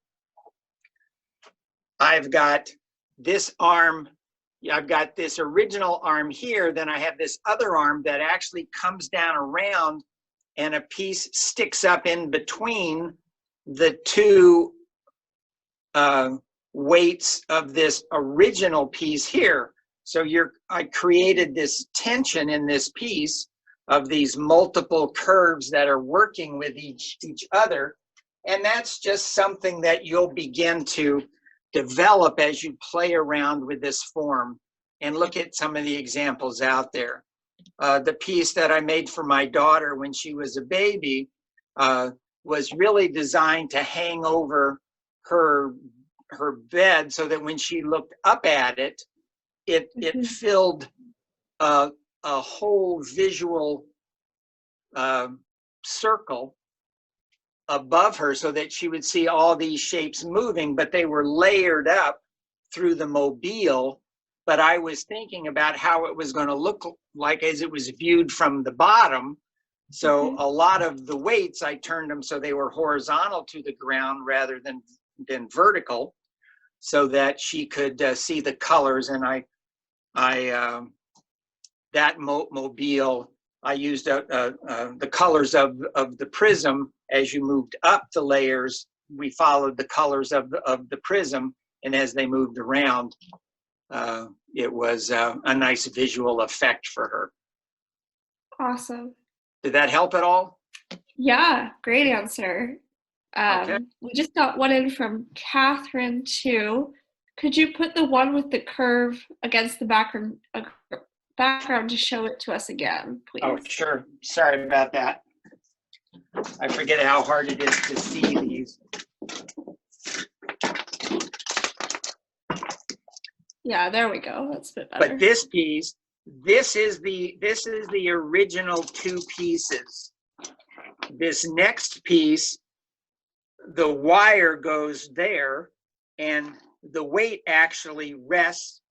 I've got this arm, I've got this original arm here, then I have this other arm that actually comes down around, and a piece sticks up in between the two weights of this original piece here. So I created this tension in this piece of these multiple curves that are working with each other. And that's just something that you'll begin to develop as you play around with this form and look at some of the examples out there. The piece that I made for my daughter when she was a baby was really designed to hang over her bed, so that when she looked up at it, it filled a whole visual circle above her so that she would see all these shapes moving, but they were layered up through the mobile. But I was thinking about how it was going to look like as it was viewed from the bottom. So a lot of the weights, I turned them so they were horizontal to the ground rather than vertical, so that she could see the colors. And that mobile, I used the colors of the prism. As you moved up the layers, we followed the colors of the prism, and as they moved around, it was a nice visual effect for her. Awesome. Did that help at all? Yeah, great answer. Okay. We just got one in from Catherine too. Could you put the one with the curve against the background to show it to us again, please? Oh, sure. Sorry about that. I forget how hard it is to see these. Yeah, there we go. That's a bit better. But this piece, this is the original two pieces. This next piece, the wire goes there, and the weight actually rests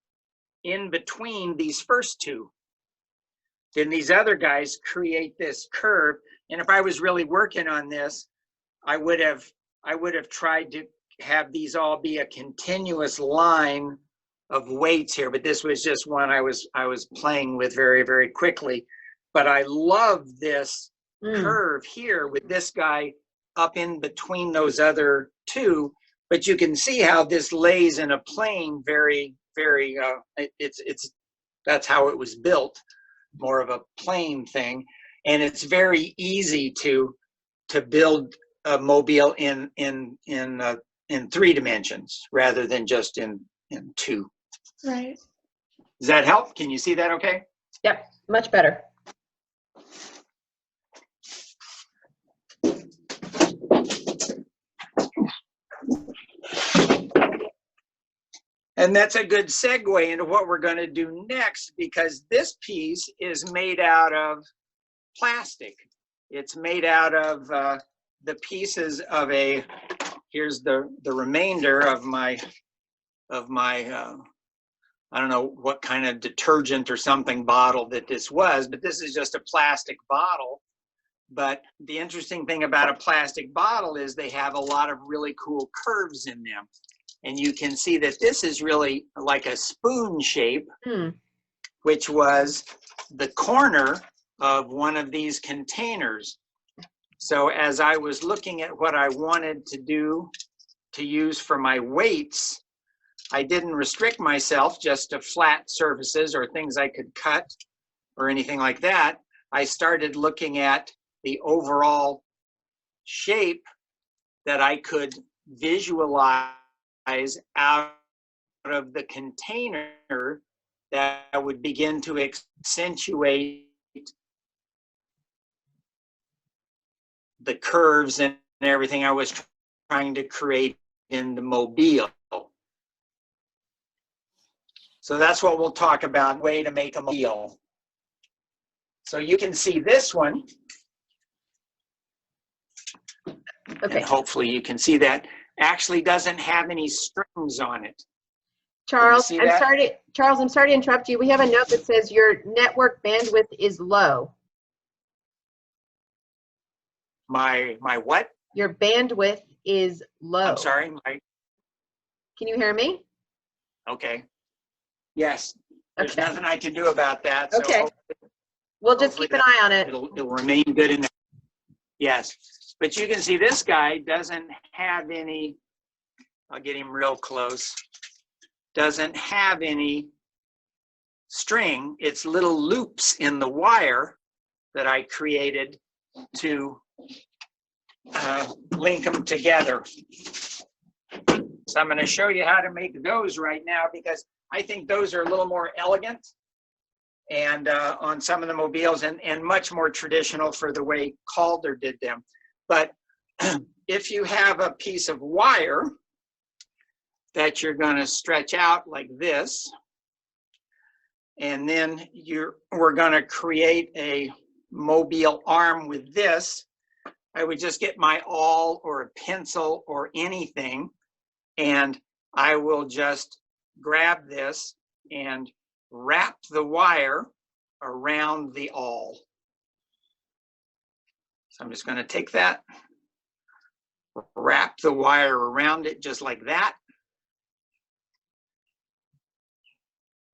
in between these first two. Then these other guys create this curve. And if I was really working on this, I would have tried to have these all be a continuous line of weights here, but this was just one I was playing with very, very quickly. But I love this curve here with this guy up in between those other two. But you can see how this lays in a plane very, very, that's how it was built, more of a plane thing. And it's very easy to build a mobile in 3 dimensions rather than just in 2. Right. Does that help? Can you see that okay? Yep, much better. And that's a good segue into what we're going to do next, because this piece is made out of plastic. It's made out of the pieces of here's the remainder of my I don't know what kind of detergent or something bottle that this was, but this is just a plastic bottle. But the interesting thing about a plastic bottle is they have a lot of really cool curves in them. And you can see that this is really like a spoon shape, which was the corner of one of these containers. So as I was looking at what I wanted to use for my weights, I didn't restrict myself just to flat surfaces or things I could cut or anything like that. I started looking at the overall shape that I could visualize out of the container that would begin to accentuate the curves and everything I was trying to create in the mobile. So that's what we'll talk about, way to make a mobile. So you can see this one. Okay. And hopefully you can see that actually doesn't have any strings on it. Charles, see I'm that? sorry to interrupt you. We have a note that says your network bandwidth is low. My what? Your bandwidth is low. I'm sorry. Can you hear me? Okay. Yes. There's Okay. nothing I can do about that. So Okay. We'll just keep an eye on it. It'll remain good in there. Yes. But you can see this guy doesn't have any, I'll get him real close, doesn't have any string. It's little loops in the wire that I created to link them together. So I'm going to show you how to make those right now, because I think those are a little more elegant and on some of the mobiles and much more traditional for the way Calder did them. But if you have a piece of wire that you're going to stretch out like this, and then we're going to create a mobile arm with this, I would just get my awl or a pencil or anything, and I will just grab this and wrap the wire around the awl. So I'm just going to take that, wrap the wire around it just like that.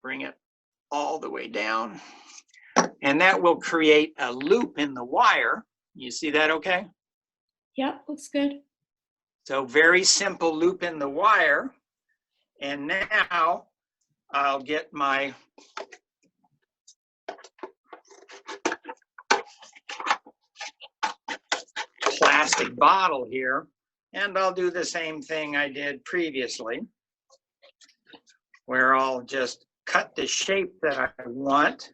Bring it all the way down. And that will create a loop in the wire. You see that okay? Yep, looks good. So very simple loop in the wire. And now I'll get my plastic bottle here, and I'll do the same thing I did previously, where I'll just cut the shape that I want.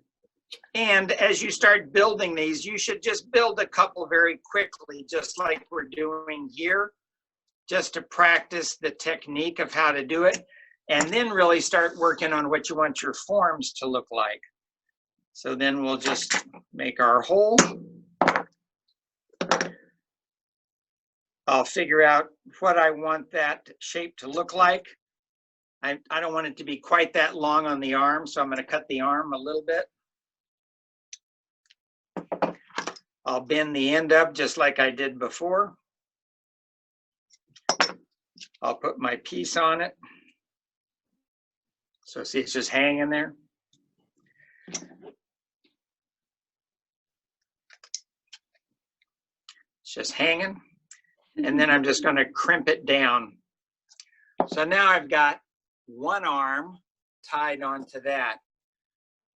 And as you start building these, you should just build a couple very quickly, just like we're doing here, just to practice the technique of how to do it, and then really start working on what you want your forms to look like. So then we'll just make our hole. I'll figure out what I want that shape to look like. I don't want it to be quite that long on the arm, so I'm going to cut the arm a little bit. I'll bend the end up just like I did before. I'll put my piece on it. So see, it's just hanging there. It's just hanging. And then I'm just going to crimp it down. So now I've got one arm tied onto that.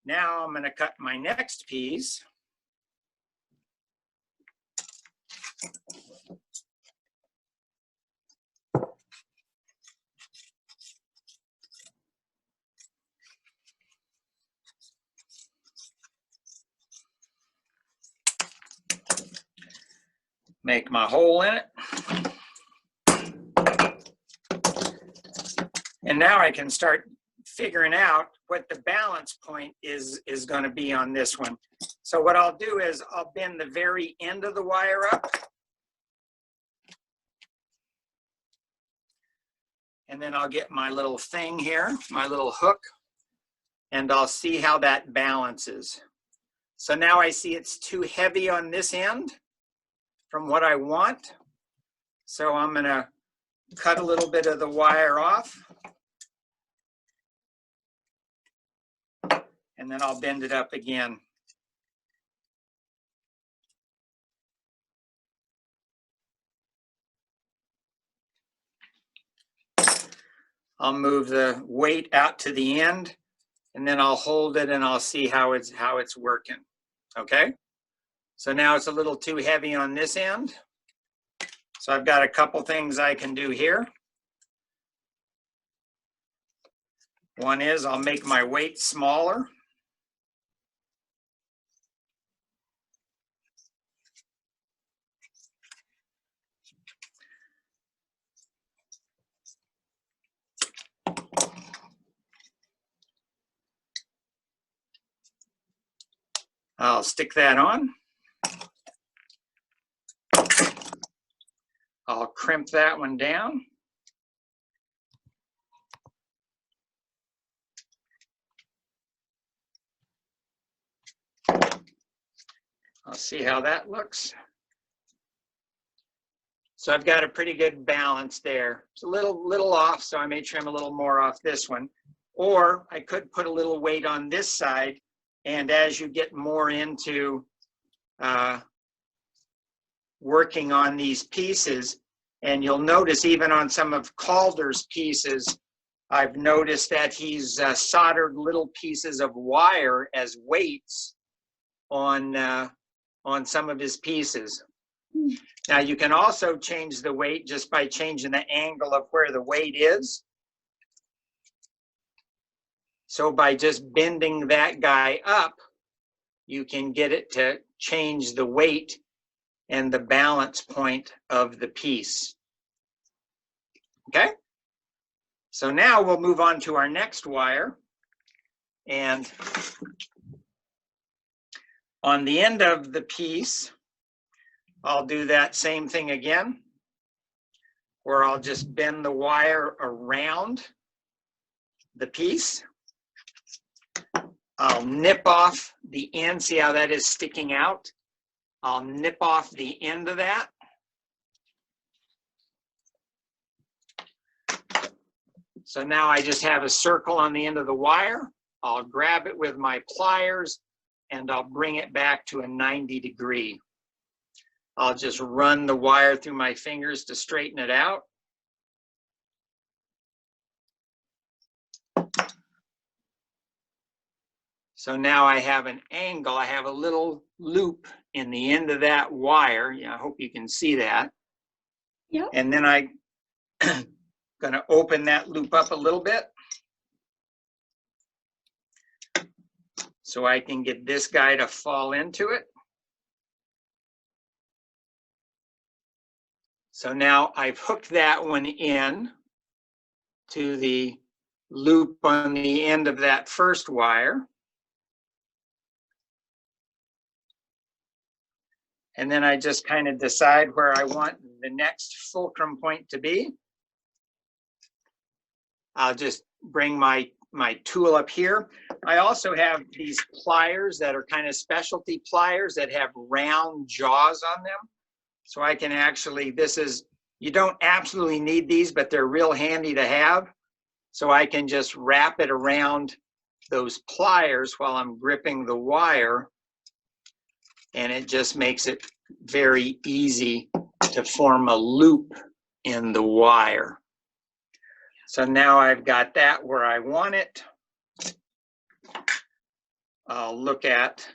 Now I'm going to cut my next piece. Make my hole in it. And now I can start figuring out what the balance point is going to be on this one. So what I'll do is I'll bend the very end of the wire up. And then I'll get my little thing here, my little hook, and I'll see how that balances. So now I see it's too heavy on this end from what I want. So I'm going to cut a little bit of the wire off. And then I'll bend it up again. I'll move the weight out to the end, and then I'll hold it and I'll see how it's working. Okay? So now it's a little too heavy on this end. So I've got a couple things I can do here. One is I'll make my weight smaller. I'll stick that on. I'll crimp that one down. I'll see how that looks. So I've got a pretty good balance there. It's a little off, so I may trim a little more off this one. Or I could put a little weight on this side, and as you get more into working on these pieces, and you'll notice even on some of Calder's pieces, I've noticed that he's soldered little pieces of wire as weights on some of his pieces. Now you can also change the weight just by changing the angle of where the weight is. So by just bending that guy up, you can get it to change the weight and the balance point of the piece. Okay? So now we'll move on to our next wire. And on the end of the piece, I'll do that same thing again, where I'll just bend the wire around the piece. I'll nip off the end. See how that is sticking out? I'll nip off the end of that. So now I just have a circle on the end of the wire. I'll grab it with my pliers and I'll bring it back to a 90 degree. I'll just run the wire through my fingers to straighten it out. So now I have an angle. I have a little loop in the end of that wire. Yeah, I hope you can see that. Yep. And then I'm going to open that loop up a little bit so I can get this guy to fall into it. So now I've hooked that one in to the loop on the end of that first wire. And then I just kind of decide where I want the next fulcrum point to be. I'll just bring my tool up here. I also have these pliers that are kind of specialty pliers that have round jaws on them. So I can actually, you don't absolutely need these, but they're real handy to have. So I can just wrap it around those pliers while I'm gripping the wire. And it just makes it very easy to form a loop in the wire. So now I've got that where I want it. I'll look at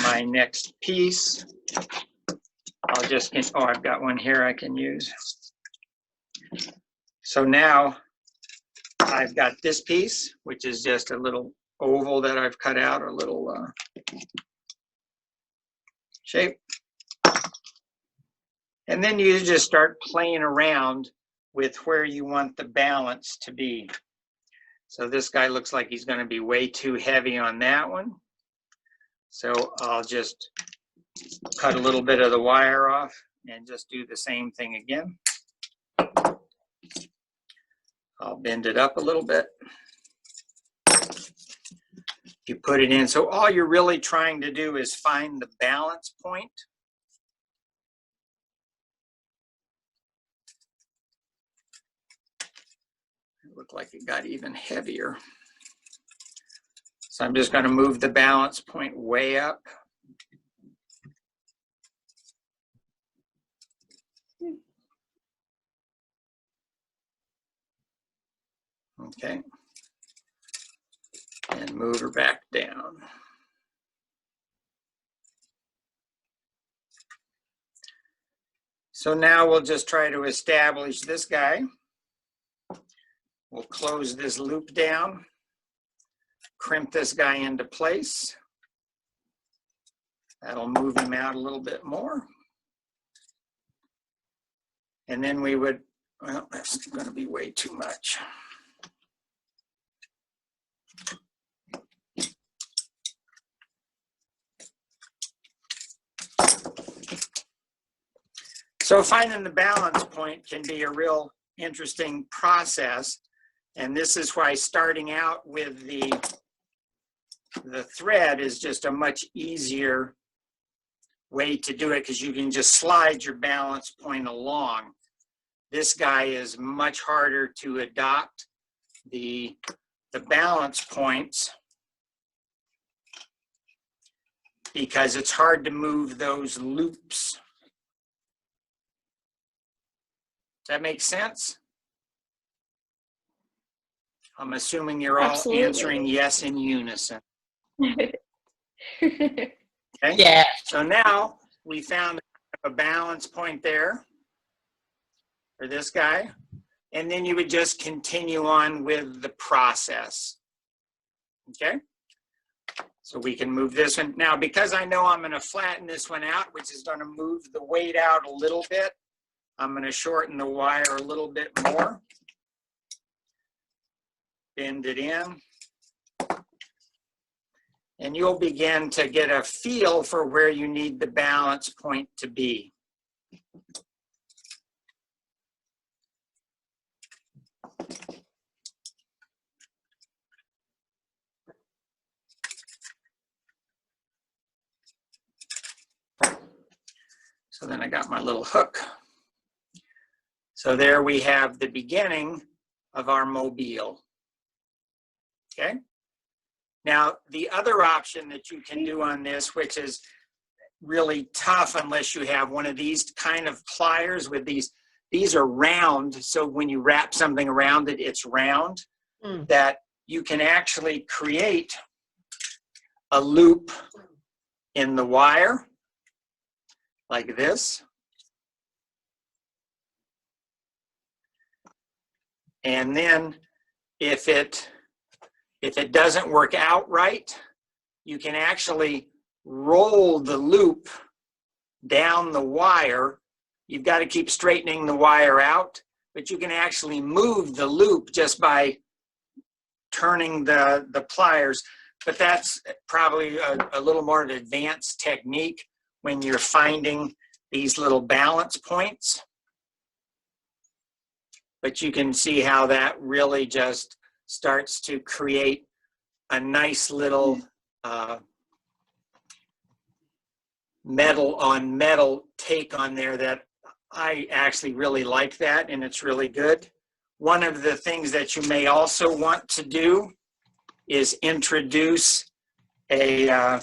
my next piece. I'll just, oh, I've got one here I can use. So now I've got this piece, which is just a little oval that I've cut out, a little shape. And then you just start playing around with where you want the balance to be. So this guy looks like he's going to be way too heavy on that one. So I'll just cut a little bit of the wire off and just do the same thing again. I'll bend it up a little bit. You put it in. So all you're really trying to do is find the balance point. It looked like it got even heavier. So I'm just going to move the balance point way up. Okay. And move her back down. So now we'll just try to establish this guy. We'll close this loop down, crimp this guy into place. That'll move him out a little bit more. And then we would, well, that's going to be way too much. So finding the balance point can be a real interesting process. And this is why starting out with the thread is just a much easier way to do it, because you can just slide your balance point along. This guy is much harder to adopt the balance points because it's hard to move those loops. Does that make sense? I'm assuming you're all Absolutely. answering yes in unison. Okay? Yeah. So now we found a balance point there for this guy. And then you would just continue on with the process. Okay? So we can move this one. Now, because I know I'm going to flatten this one out, which is going to move the weight out a little bit, I'm going to shorten the wire a little bit more. Bend it in. and you'll begin to get a feel for where you need the balance point to be. So then I got my little hook. So there we have the beginning of our mobile. Okay. Now, the other option that you can do on this, which is really tough unless you have one of these kind of pliers with these are round. So when you wrap something around it, it's round, that you can actually create a loop in the wire like this. And then if it doesn't work out right, you can actually roll the loop down the wire. You've got to keep straightening the wire out, but you can actually move the loop just by turning the pliers. But that's probably a little more of an advanced technique when you're finding these little balance points. But you can see how that really just starts to create a nice little metal on metal take on there that I actually really like that, and it's really good. One of the things that you may also want to do is introduce a,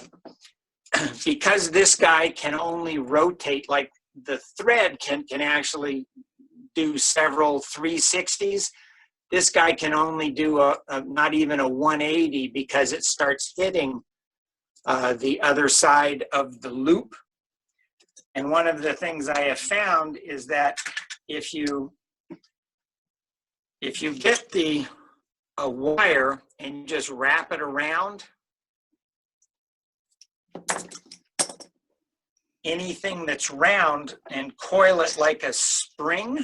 because this guy can only rotate, like the thread can actually do several 360s. This guy can only do not even a 180 because it starts hitting the other side of the loop. And one of the things I have found is that if you get a wire and you just wrap it around anything that's round and coil it like a spring.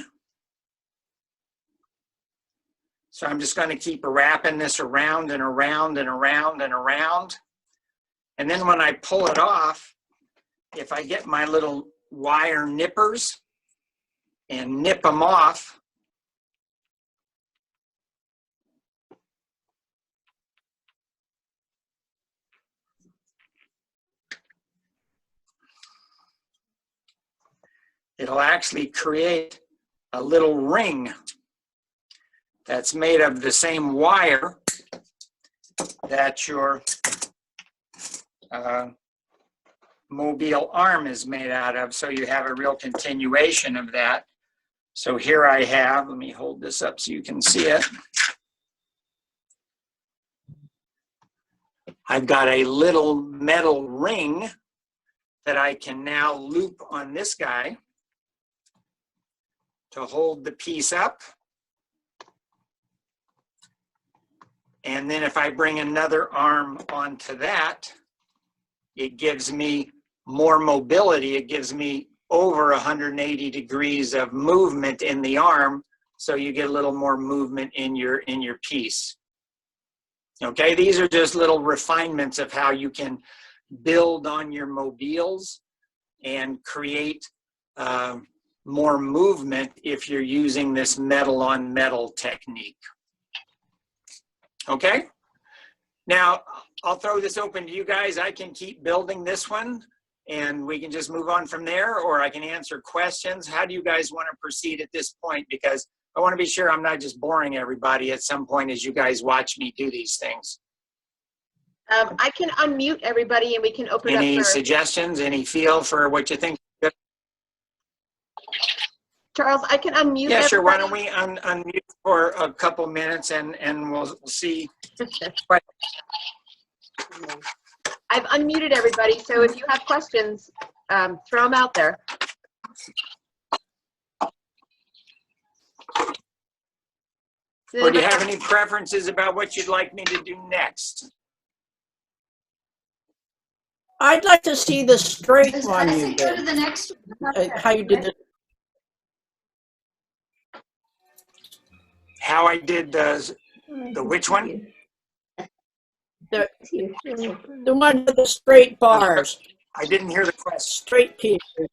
So I'm just going to keep wrapping this around and around and around and around. And then when I pull it off, if I get my little wire nippers and nip them off, it'll actually create a little ring that's made of the same wire that your mobile arm is made out of. So you have a real continuation of that. So here I have, let me hold this up so you can see it. I've got a little metal ring that I can now loop on this guy to hold the piece up. And then if I bring another arm onto that, it gives me more mobility. It gives me over 180 degrees of movement in the arm, so you get a little more movement in your piece. Okay, these are just little refinements of how you can build on your mobiles and create more movement if you're using this metal on metal technique. Okay, now I'll throw this open to you guys. I can keep building this one and we can just move on from there, or I can answer questions. How do you guys want to proceed at this point? Because I want to be sure I'm not just boring everybody at some point as you guys watch me do these things. I can unmute everybody and we can open it up. Any suggestions, any feel for what you think? Charles, I can unmute. Yeah, sure. Why everybody. don't we unmute for a couple minutes and we'll see. I've unmuted everybody, so if you have questions, throw them out there. Or do you have any preferences about what you'd like me to do next? I'd like to see the straight one you Go to did. the next one. How you did the How I did the which one? The one with the straight bars, I didn't hear the question. straight pieces.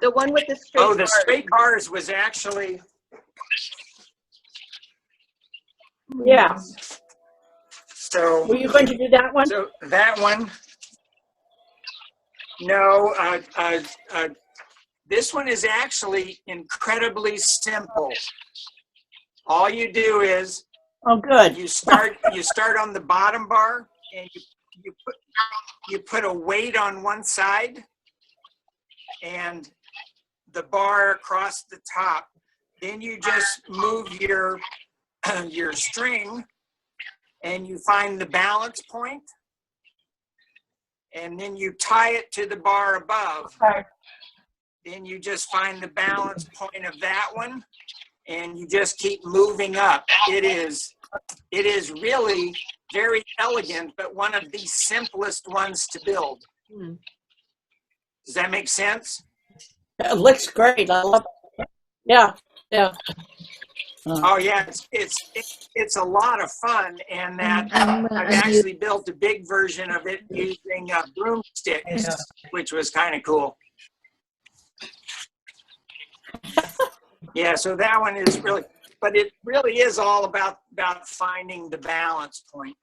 The one with the straight Oh, the bars. straight bars was actually, Yeah. so, Were you going to do that one? so that one, no, this one is actually incredibly simple. All you do is Oh, good. you start on the bottom bar, and you put a weight on one side and the bar across the top. Then you just move your your string and you find the balance point, and then you tie it to the bar above. Okay. Then you just find the balance point of that one, and you just keep moving up. It is really very elegant, but one of the simplest ones to build. Hmm. Does that make sense? It looks great. I love it. Yeah, yeah. Oh yeah, it's a lot of fun, and that I've actually built a big version of it using broomsticks, Yeah. which was kind of cool. Yeah, so that one is really, but it really is all about finding the balance point.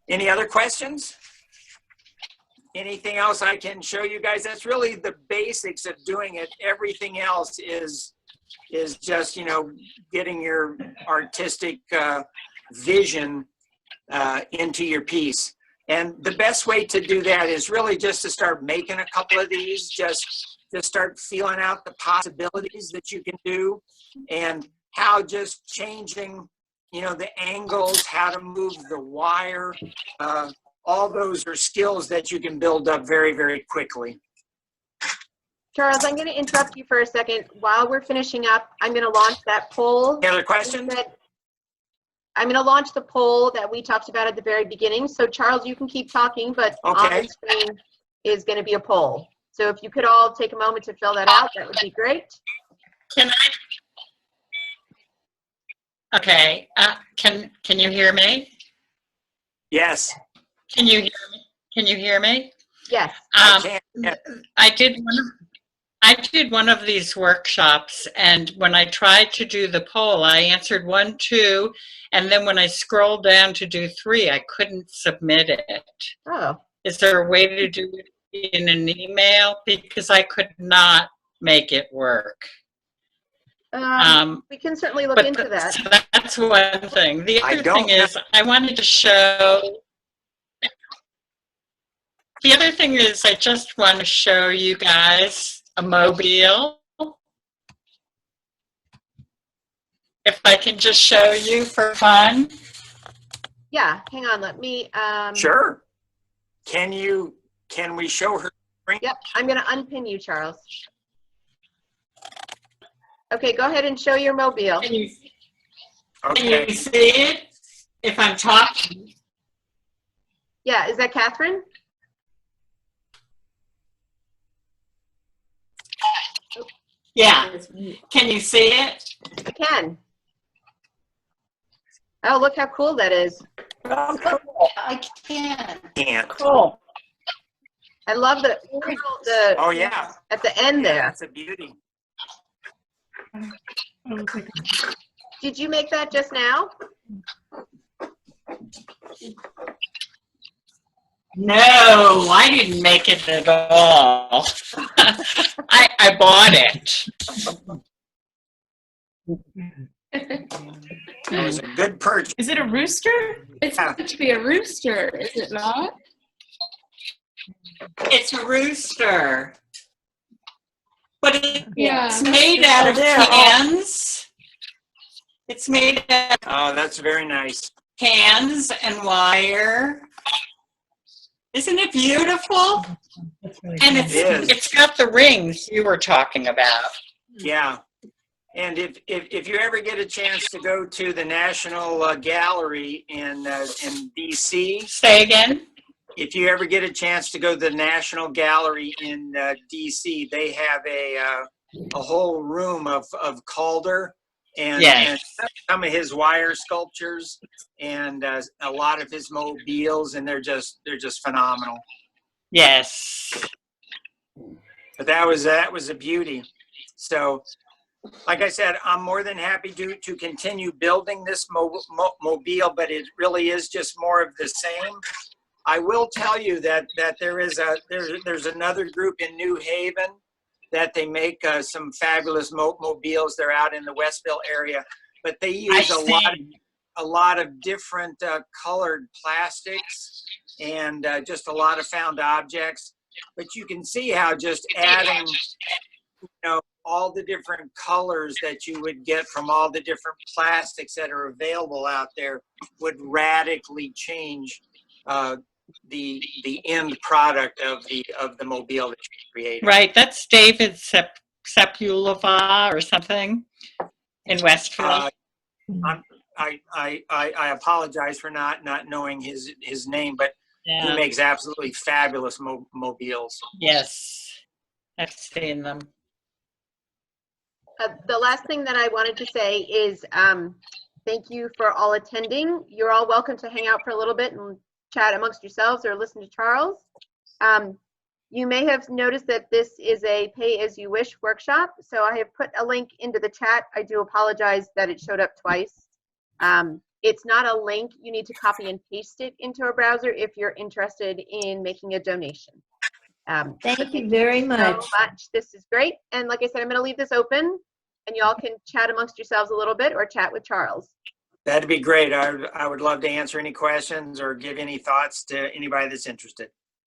Any other questions? Anything else I can show you guys? That's really the basics of doing it. Everything else is just, you know, getting your artistic vision into your piece. And the best way to do that is really just to start making a couple of these, just start feeling out the possibilities that you can do, and how just changing, you know, the angles, how to move the wire, all those are skills that you can build up very, very quickly. Charles, I'm going to interrupt you for a second. While we're finishing up, I'm going to launch that poll. Any other questions? I'm going to launch the poll that we talked about at the very beginning. So Charles, you can keep talking, but on Okay. the screen is going to be a poll. So if you could all take a moment to fill that out, that would be great. Can I? Okay. Can you hear me? Yes. Can you hear me? Can you hear me? Yes. I can. I did one of these workshops, and when I tried to do the poll, I answered 1, 2, and then when I scrolled down to do 3, I couldn't submit it. Oh, Is there a way to do it in an email? Because I could not make it work. we can certainly look But into that. so that's one thing. The I other don't thing is, I wanted to show. The other thing is, I just want to show you guys a mobile. If I can just show you for fun. Yeah, hang on. Let me. Sure. Can we show her screen? Yep, I'm going to unpin you, Charles. Okay, go ahead and show your mobile. Can you Okay. see it? If I'm talking. Yeah, is that Catherine? Yeah. Can you see it? I can. Oh, look how cool that is. Oh, cool. I can. Can't. Cool. I love the Oh yeah. at the end Yeah, there. that's a beauty. Did you make that just now? No, I didn't make it at all. I bought it. It was a good purchase. Is it a rooster? It's meant to be a rooster, is it not? It's a rooster. But Yeah. it's made out of cans. It's made out of Oh, that's very nice. cans and wire. Isn't it beautiful? And It is. it's got the rings you were talking about. Yeah. And if you ever get a chance to go to the National Gallery in DC, Say again? if you ever get a chance to go to the National Gallery in DC, they have a whole room of Calder and, Yes. and some of his wire sculptures and a lot of his mobiles, and they're just phenomenal. Yes. But that was a beauty. So, like I said, I'm more than happy to continue building this mobile, but it really is just more of the same. I will tell you that there's another group in New Haven that they make some fabulous mobiles. They're out in the Westville area, but they use a lot of different colored plastics and just a lot of found objects. But you can see how just adding, all the different colors that you would get from all the different plastics that are available out there would radically change the end product of the mobile that you created. Right. That's David Sepulveda or something in Westville. I apologize for not knowing his name, but he makes absolutely fabulous mobiles. Yes, I've seen them. The last thing that I wanted to say is thank you for all attending. You're all welcome to hang out for a little bit and chat amongst yourselves or listen to Charles. You may have noticed that this is a pay-as-you-wish workshop, so I have put a link into the chat. I do apologize that it showed up twice. It's not a link. You need to copy and paste it into a browser if you're interested in making a donation. Thank you very much. So much. This is great. And like I said, I'm going to leave this open, and y'all can chat amongst yourselves a little bit or chat with Charles. That'd be great. I would love to answer any questions or give any thoughts to anybody that's interested.